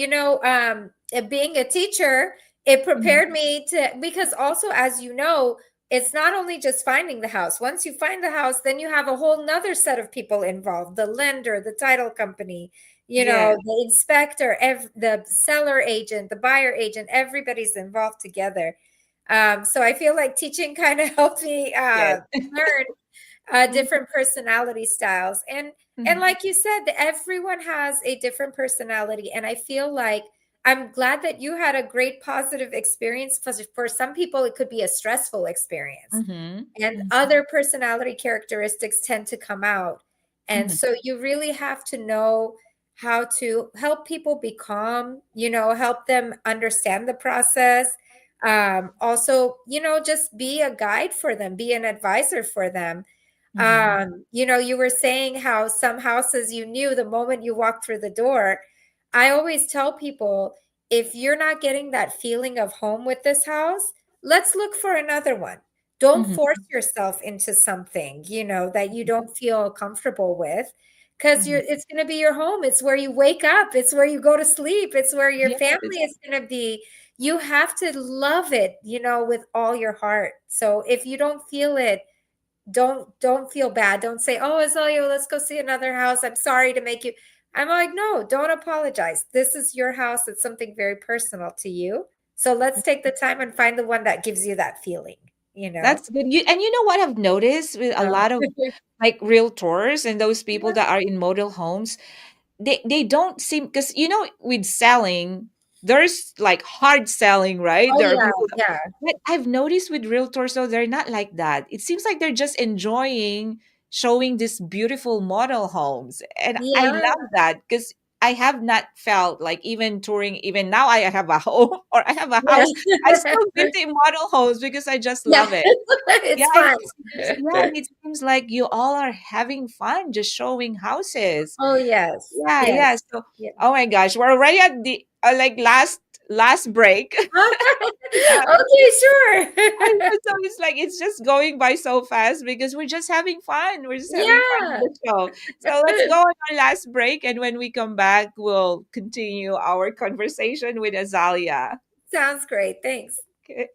Being a teacher, it Mhm. prepared me to, because also, as you know, it's not only just finding the house. Once you find the house, then you have a whole nother set of people involved, the lender, the title company, Yeah. the inspector, the seller agent, the buyer agent, everybody's involved together. So I feel like teaching kind of helped me Yes. learn Mhm. different personality styles. And Mhm. like you said, everyone has a different personality, and I feel like I'm glad that you had a great positive experience, because for some people it could be a stressful experience, Mhm. and Mhm. other personality characteristics tend to come out. And Mhm. so you really have to know how to help people be calm, help them understand the process. Also, just be a guide for them, be an advisor for them. You were saying how some houses you knew the moment you walked through the door. I always tell people, if you're not getting that feeling of home with this house, let's look for another one. Don't Mhm. force yourself into something, that you don't feel comfortable with, because Mhm. it's going to be your home. It's where you wake up. It's where you go to sleep. It's where your family Yes. is going to be. You have to love it, with all your heart. So if you don't feel it, don't feel bad. Don't say, "Oh, Azalia, let's go see another house. I'm sorry to make you." I'm like, "No, don't apologize. This is your house. It's something very personal to you. So let's take the time and find the one that gives you that feeling, That's good. You know what I've noticed with a Um, lot of like realtors and those people that are in model homes, they don't seem, because with selling, there's like hard selling, right? oh There are yeah, people yeah. but I've noticed with realtors, though, they're not like that. It seems like they're just enjoying showing these beautiful model homes. And I Yeah. love that because I have not felt like, even touring, even now I have a home or I have a Yes. house, I still visit model homes because I just Yeah. love it. Yeah, It's fun. and it seems like you all are having fun just showing houses. Oh yes. Yeah, Yes. yeah. So, Yeah. oh my gosh, we're already at the like last break. Yeah. Okay, sure. I know, so it's like it's just going by so fast because we're just having fun. We're just having fun Yeah. with the show. So let's go on our last break, and when we come back, we'll continue our conversation with Azalia. Sounds great. Thanks. Okay.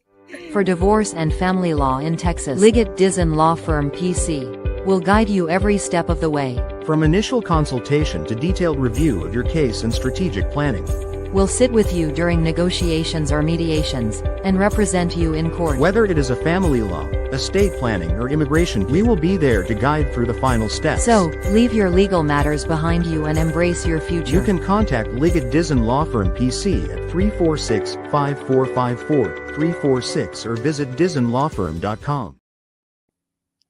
For divorce and family law in Texas, Liggett Dizon Law Firm PC will guide you every step of the way. From initial consultation to detailed review of your case and strategic planning. We'll sit with you during negotiations or mediations, and represent you in court. Whether it is a family law, estate planning, or immigration, we will be there to guide through the final steps. So, leave your legal matters behind you and embrace your future. You can contact Liggett Dizon Law Firm PC at 346-5454-346 or visit dizonlawfirm.com.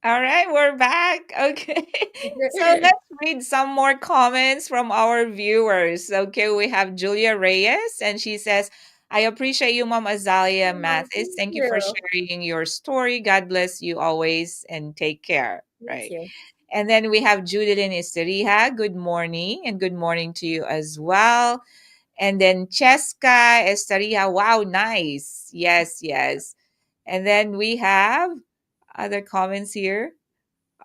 All right, we're back. Okay. So let's read some more comments from our viewers. Okay, we have Julia Reyes, and she says, I appreciate you, Mom Azalia Oh, Mathis. thank Thank you for you. sharing your story. God bless you always and take care. Thank Right. you. And then we have Judilyn Esteriha. Good morning, and good morning to you as well. And then Cheska Esteriha. Wow, nice. Yes, yes. And then we have other comments here.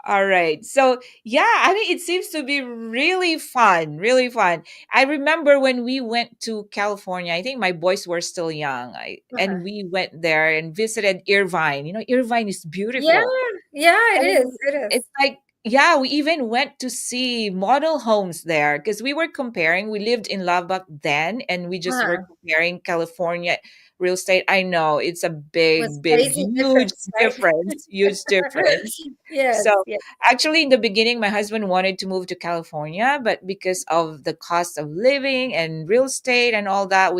All right. So, yeah, I mean, it seems to be really fun, really fun. I remember when we went to California, I think my boys were still young, Uh-huh. and we went there and visited Irvine. Irvine is Yeah, beautiful. yeah, it is. And It is. it's like, yeah, we even went to see model homes there because we were comparing. We lived in Lubbock then, and we just were Uh-huh. comparing California real estate. I know it's a Was big, big, crazy huge difference, right? difference, huge difference. Yes, So yes. actually, in the beginning, my husband wanted to move to California, but because of the cost of living and real estate and all that,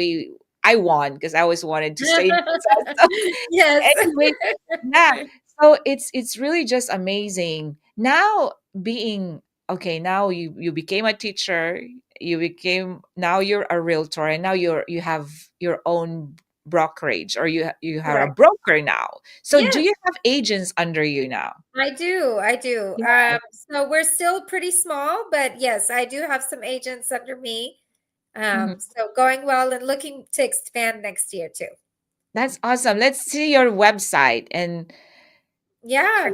I won because I always wanted to stay in Texas. Yes. Anyway, yeah. So it's really just amazing. Now being okay, now you became a teacher, now you're a realtor, and now you have your own brokerage, or you are a Correct. broker now. So do Yes, you have agents under you now? I do. I do. Yeah. So we're still pretty small, but yes, I do have some agents under me. Mhm. So going well and looking to expand next year too. That's awesome. Let's see your website and Yeah,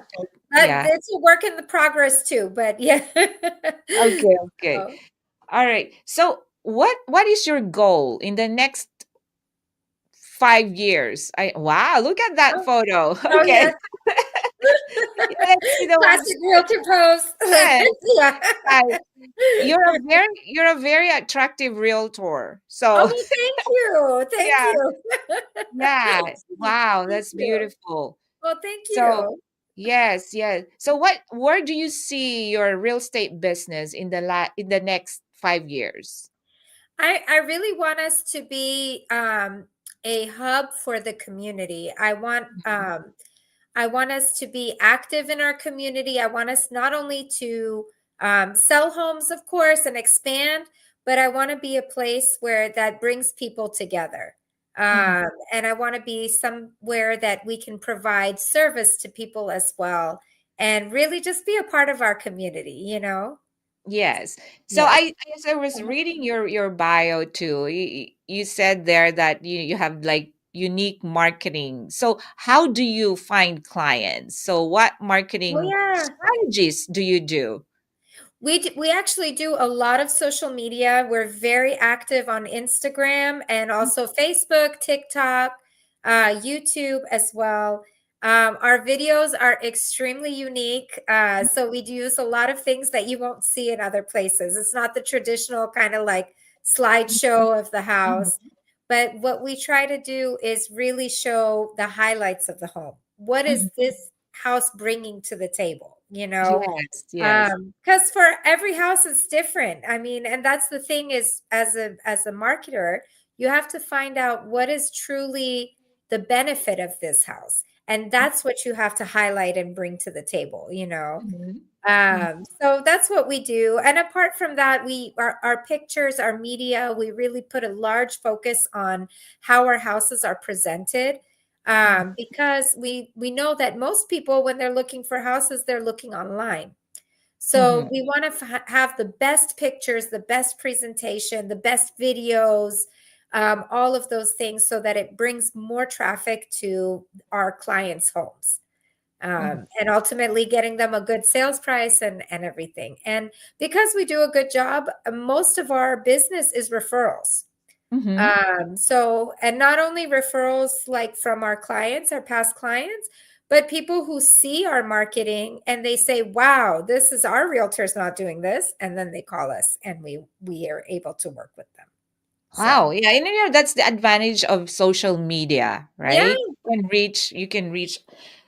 yeah. it's a work in the progress too, but yeah. Okay, okay. So, All right. So what is your goal in the next 5 years? Wow, look at that oh, photo. oh Okay. yes. Yeah, let's see the Classic website. realtor pose. Yes, Yeah. yes. You're a very attractive realtor. Oh, So well, thank you. Thank yeah, you. yeah. Wow, Thank that's you. beautiful. Well, thank So you. yes, yes. So where do you see your real estate business in the next 5 years? I really want us to be a hub for the community. Mhm. I want us to be active in our community. I want us not only to sell homes, of course, and expand, but I want to be a place where that brings people together. Mhm. And I want to be somewhere that we can provide service to people as well, and really just be a part of our community, you know? Yes. So Yes. as I was reading your bio too, you said there that you have like unique marketing. So how do you find clients? So what Oh, marketing yeah. strategies do you do? We actually do a lot of social media. We're very active on Instagram and also Facebook, TikTok, YouTube as well. Our videos are extremely unique. So we do use a lot of things that you won't see in other places. It's not the traditional kind of like slideshow of the Mhm. house, but what we try to do is really show the highlights of the home. What is Mhm. this house bringing to the table? You know, Yes, yes. because for every house it's different. I mean, and that's the thing is, as a marketer, you have to find out what is truly the benefit of this house, and that's what you have to highlight and bring to the table, you know. Mhm. Mhm. So that's what we do. And apart from that, our pictures, our media, we really put a large focus on how our houses are presented. Because we know that most people, when they're looking for houses, they're looking online. So Mhm. we want to have the best pictures, the best presentation, the best videos, all of those things, so that it brings more traffic to our clients' homes, Mhm. and ultimately getting them a good sales price and everything. And because we do a good job, most of our business is referrals. Mhm. So, and not only referrals like from our clients, our past clients, but people who see our marketing and they say, wow, this is our realtor's not doing this. And then they call us and we are able to work with them. So, Wow. Yeah, and that's the advantage of social media, yeah, right? You can reach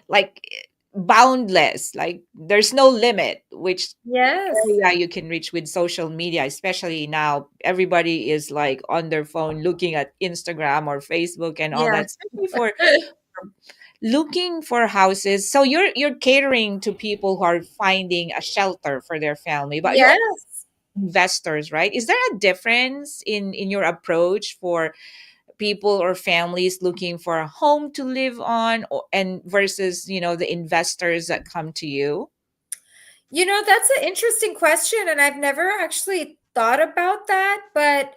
like boundless. Like there's no limit which yes, area you can reach with social media, especially now everybody is like on their phone looking at Instagram or Facebook and all yeah, that, especially for looking for houses. So you're catering to people who are finding a shelter for their family, but you yes. investors, right? Is there a difference in your approach for people or families looking for a home to live on, and versus the investors that come to you? You know, that's an interesting question, and I've never actually thought about that. But,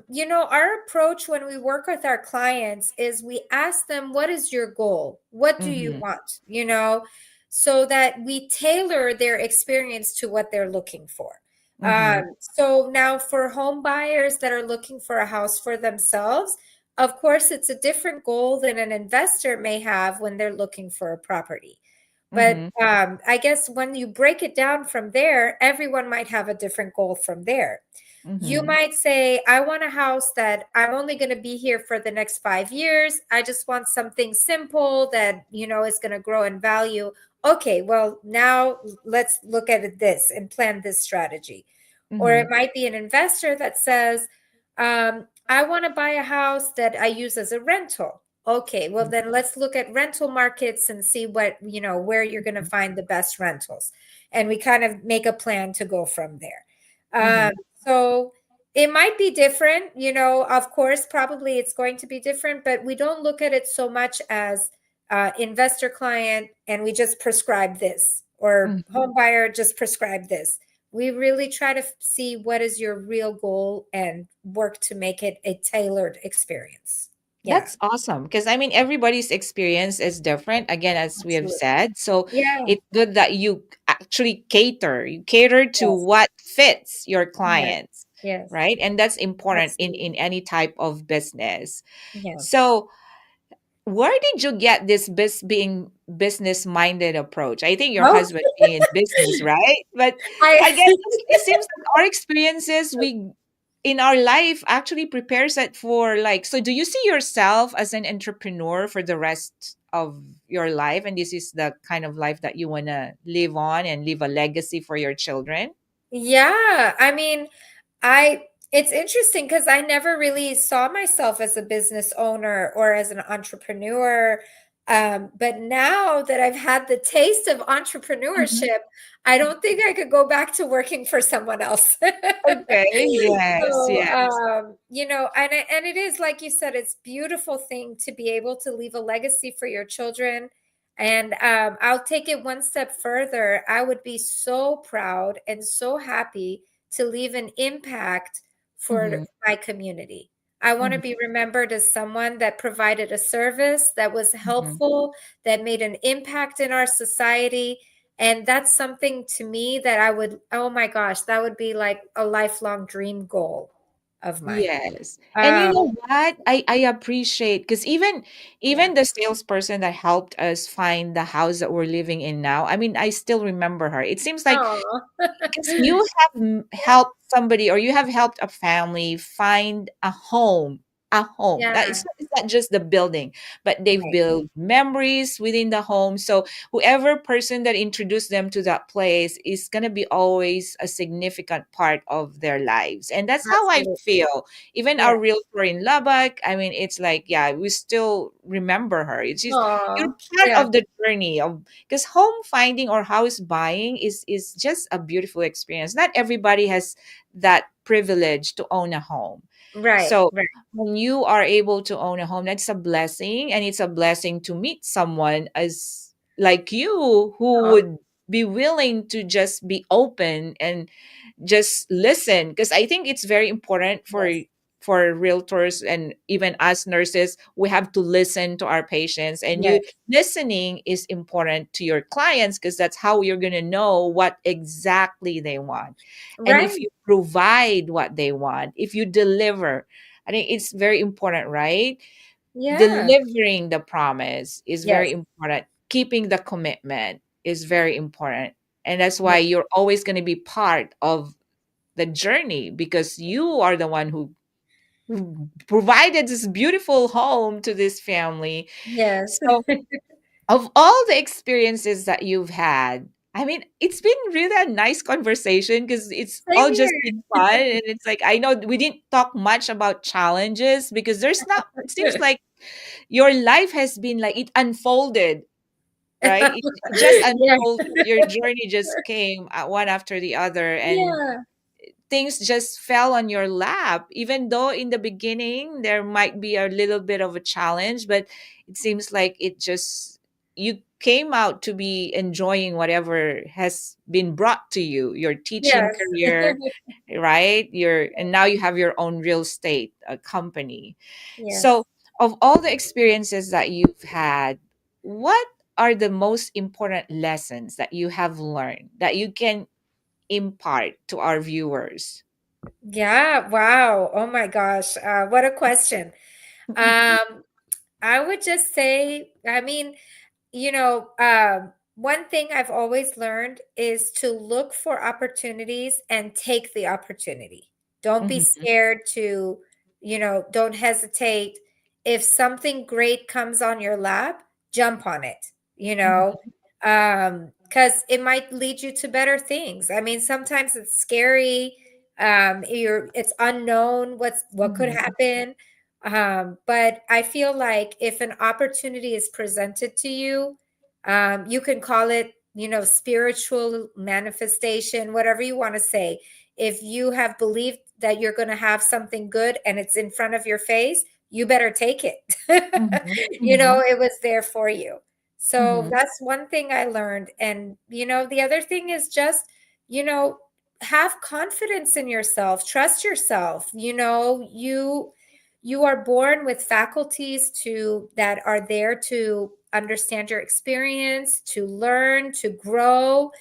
you know, our approach when we work with our clients is we ask them, what is your goal? What do you Mm-hmm. want? You know, so that we tailor their experience to what they're looking for. Mm-hmm. So now for home buyers that are looking for a house for themselves, of course, it's a different goal than an investor may have when they're looking for a property. But Mm-hmm. I guess when you break it down from there, everyone might have a different goal from there. You Mm-hmm. might say, I want a house that I'm only going to be here for the next 5 years. I just want something simple that, you know, is going to grow in value. Okay, well, now let's look at this and plan this strategy. Or it Mm-hmm. might be an investor that says, I want to buy a house that I use as a rental. Okay, well then let's look at rental markets and see what, you know, where you're going to find the best rentals. And we kind of make a plan to go from there. Mm-hmm. So it might be different, you know, of course, probably it's going to be different, but we don't look at it so much as investor client and we just prescribe this, or Mm-hmm. home buyer just prescribe this. We really try to see what is your real goal and work to make it a tailored experience. Yeah, That's awesome because I mean everybody's experience is different again, as we have absolutely. said. So Yeah, it's good that you cater to yes, what fits your yes, clients, yes, right? And that's important in absolutely. any type of business. Yeah. So where did you get this being business minded approach? I think your Oh, husband being in business, right? But I I guess it seems like our experiences we in our life actually prepares it for like, so do you see yourself as an entrepreneur for the rest of your life, and this is the kind of life that you want to live on and leave a legacy for your children? yeah, I mean, I it's interesting because I never really saw myself as a business owner or as an entrepreneur. But now that I've had the taste of Mhm. entrepreneurship, I don't think I could go back to working for someone else. Okay. Yes. So, Yes. and it is like you said, it's beautiful thing to be able to leave a legacy for your children. And I'll take it one step further. I would be so proud and so happy to leave an impact for Mhm. my community. I want to Mhm. be remembered as someone that provided a service that was Mhm. helpful, that made an impact in our society. And that's something to me that I would, oh my gosh, that would be like a lifelong dream goal of mine. Yes. And you Um, know what? I appreciate because yeah. even the salesperson that helped us find the house that we're living in now, I mean, I still remember her. It seems like Oh, because you have helped somebody or you have helped a family find a home that yeah, it's not just the building, but they've right. built memories within the home. So whoever person that introduced them to that place is going to be always a significant part of their lives, and that's how I Absolutely. feel. Even Yeah. our realtor in Lubbock, I mean, it's like, yeah, we still remember her. It's just you're Oh, part yeah. of the journey of, because home finding or house buying is just a beautiful experience. Not everybody has that privilege to own a home. Right, So right. when you are able to own a home, that's a blessing, and it's a blessing to meet someone as like you who Oh, would be willing to just be open and just listen, because I think it's very important yes, for realtors and even us nurses. We have to listen to our patients, and you yes. listening is important to your clients because that's how you're going to know what exactly they want. And if Right. you provide what they want, if you deliver, I think it's very important, right? Yeah. Delivering the promise is very Yes. important. Keeping the commitment is very important. And that's Yeah. why you're always going to be part of the journey, because you are the one who provided this beautiful home to this family. Yes. So, of all the experiences that you've had, I mean, it's been really a nice conversation because it's Same all just here. been fun. And it's like, I know we didn't talk much about challenges because there's not, it seems like your life has been like it unfolded, right? It just Yeah. unfolded. Your journey just came one after the other. And Yeah. things just fell on your lap, even though in the beginning there might be a little bit of a challenge, but it seems like it just, you came out to be enjoying whatever has been brought to you, your teaching Yes. career, right? Your, and now you have your own real estate company. So Yes. of all the experiences that you've had, what are the most important lessons that you have learned that you can impart to our viewers? Yeah. Wow. Oh my gosh. What a question. Um, I would just say, I mean, one thing I've always learned is to look for opportunities and take the opportunity. Don't be Mhm, scared to, don't hesitate. If something great comes on your lap, jump on it, mhm, because it might lead you to better things. I mean, sometimes it's scary. It's unknown what could mhm, happen. But I feel like if an opportunity is presented to you, you can call it, spiritual manifestation, whatever you want to say. If you have believed that you're going to have something good and it's in front of your face, you better take it. mhm, mhm, It was there for you. So mhm, that's one thing I learned. And, the other thing is just, you know, have confidence in yourself, trust yourself. You are born with faculties to that are there to understand your experience, to learn, to grow.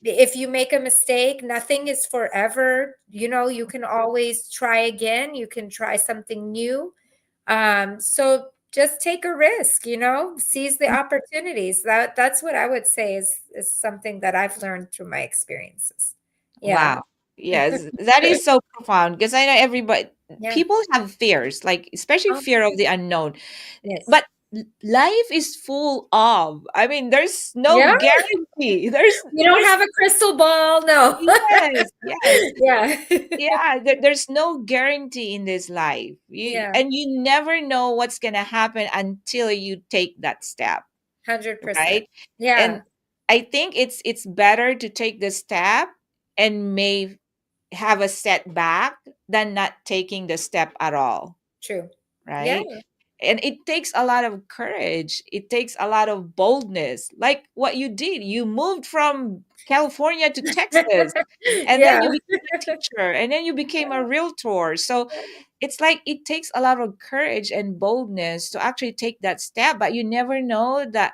If you make a mistake, nothing is forever. You can always try again. You can try something new. So just take a risk, seize the mhm. opportunities. That's what I would say is something that I've learned through my experiences. Yeah. Wow. Yes, that is so profound because I know everybody, Yeah. people have fears, like especially Oh, fear of the unknown. yes. But life is full of, I mean, there's no Yeah. guarantee. You don't have a crystal ball. No. Yes, yes. Yeah. Yeah, there's no guarantee in this life. Yeah. And you never know what's gonna happen until you take that step. 100%. right? Yeah, And I think it's better to take the step and may have a setback than not taking the step at all, true. Yeah. right? And it takes a lot of courage. It takes a lot of boldness. Like what you did. You moved from California to Texas, and then Yeah. you became a teacher, and then you became a realtor. So it's like it takes a lot of courage and boldness to actually take that step, but you never know that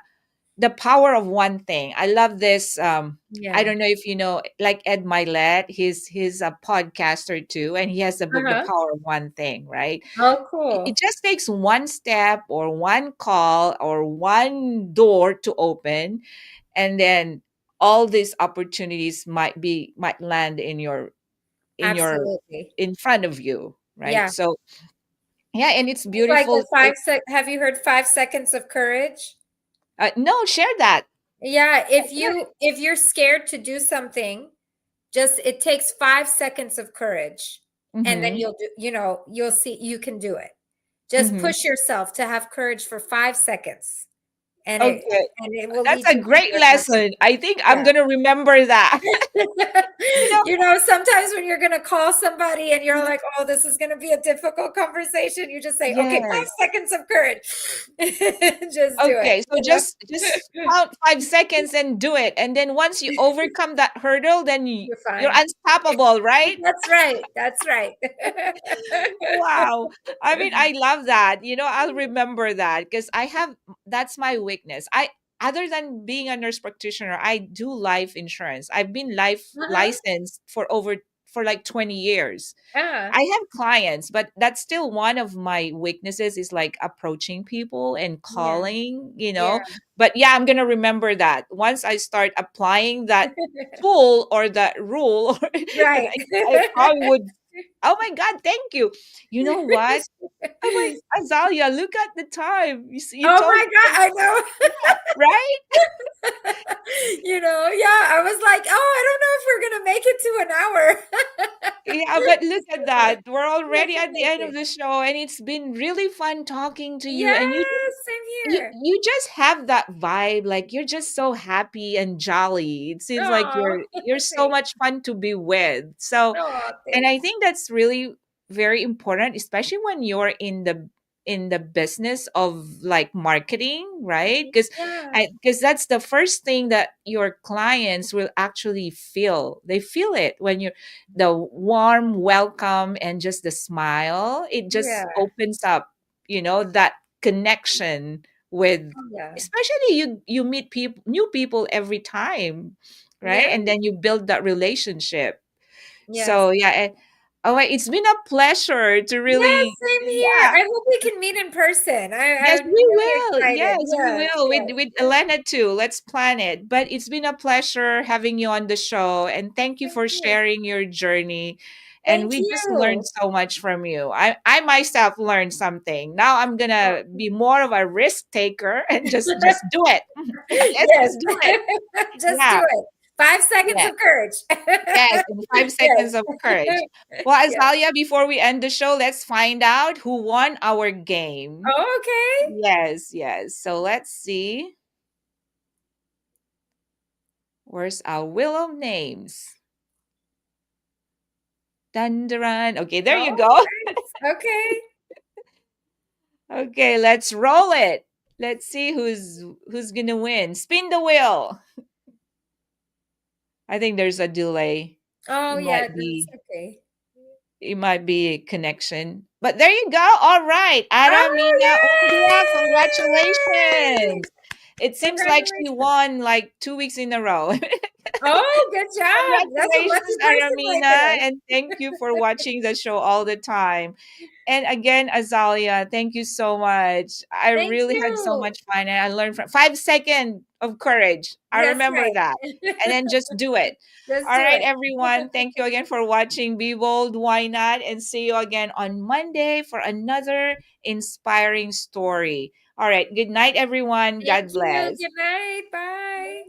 the power of one thing. I love this. I Yeah. don't know if you know, like Ed Milet, he's a podcaster too, and he has the book, The Uh-huh. Power of One Thing, right? Oh, It cool. just takes one step or one call or one door to open, and then all these opportunities might land in your Absolutely. in front of you, right? Yeah. So yeah, and it's It's like beautiful. the 5 sec have you heard 5 seconds of courage? No, share that. Yeah, if you're scared to do something, just it takes 5 seconds of courage, and then Mm-hmm. you'll do you'll see you can do it. Just Mm-hmm. push yourself to have courage for 5 seconds, and Okay. it will That's lead a you to great your lesson. destination. I think I'm Yeah. gonna remember that. You know, Sometimes when you're going to call somebody and you're Mhm. like, oh, this is going to be a difficult conversation, you just say, okay, Yes. 5 seconds of courage. Just do it. Okay, so just count 5 seconds and do it. And then once you overcome that hurdle, then You're you're fine. unstoppable, right? That's right. That's right. Wow. I mean, I love that. I'll remember that because that's my weakness. Other than being a nurse practitioner, I do life insurance. I've been life Uh-huh. licensed for like 20 years. Yeah. I have clients, but that's still one of my weaknesses is like approaching people and Yeah. calling, Yeah. But yeah, I'm going to remember that once I start applying that tool or that rule, then Right. I probably would. Oh my God, thank you. You know what? I'm like, Azalia, look at the time. You Oh told my me, God, I know. right? Yeah, I was like, oh, I don't know if we're gonna make it to an hour. Yeah, but look at that. We're That's already at the end of amazing. the show, and it's been really fun talking to you. And you Yes, same you here. you just have that vibe, like you're just so happy and jolly. It seems like Oh, you're so thanks. much fun to be with. So, Oh, and I thanks. think that's really very important, especially when you're in the business of like marketing, right? because Yeah, i because that's the first thing that your clients will actually feel. They feel it when you the warm welcome and just the smile. It just yeah, opens up, that connection with, oh, yeah, especially you meet people, new people every time, right? yeah, And then you build that relationship. yes. So yeah, oh, it's been a pleasure to Yes, really, same here. yeah. I hope we can meet in person. Yes, I'm we really will. excited. Yes, we Yes, will. yes. With Elena too. Let's plan it. But it's been a pleasure having you on the show, and thank you Thank for you. sharing your journey. And Thank we just learned you. so much from you. I myself learned something. Now I'm Oh, gonna be more of a risk taker and just do it. Let's yes, just do it. just do Yeah. it. 5 seconds Yeah. of courage. Yes, and five Yes. seconds of courage. Well, Yes. Azalia, before we end the show, let's find out who won our game. Oh, okay. Yes, yes. So let's see. Where's our wheel of names? Dun, dun, dun. Okay, there you Oh, go. nice. Okay. Okay, let's roll it. Let's see who's gonna win. Spin the wheel. I think there's a delay. Oh, It yeah, might that's be okay. it might be a connection. But there you go. All right. Oh, Aramina Undia, yay! congratulations. It seems like she Congratulations. won like 2 weeks in a row. Oh, good job. That's a Congratulations, lucky person right Aramina, there. and thank you for watching the show all the time. And again, Azalia, thank you so much. I Thank really had so you. much fun, and I learned from 5 seconds of courage. I That's remember that. right. And then just do it. Just All do right, it. everyone. Thank you again for watching Be Bold, Why Not? And see you again on Monday for another inspiring story. All right. Good night, everyone. Thank God you. bless. Good night. Bye.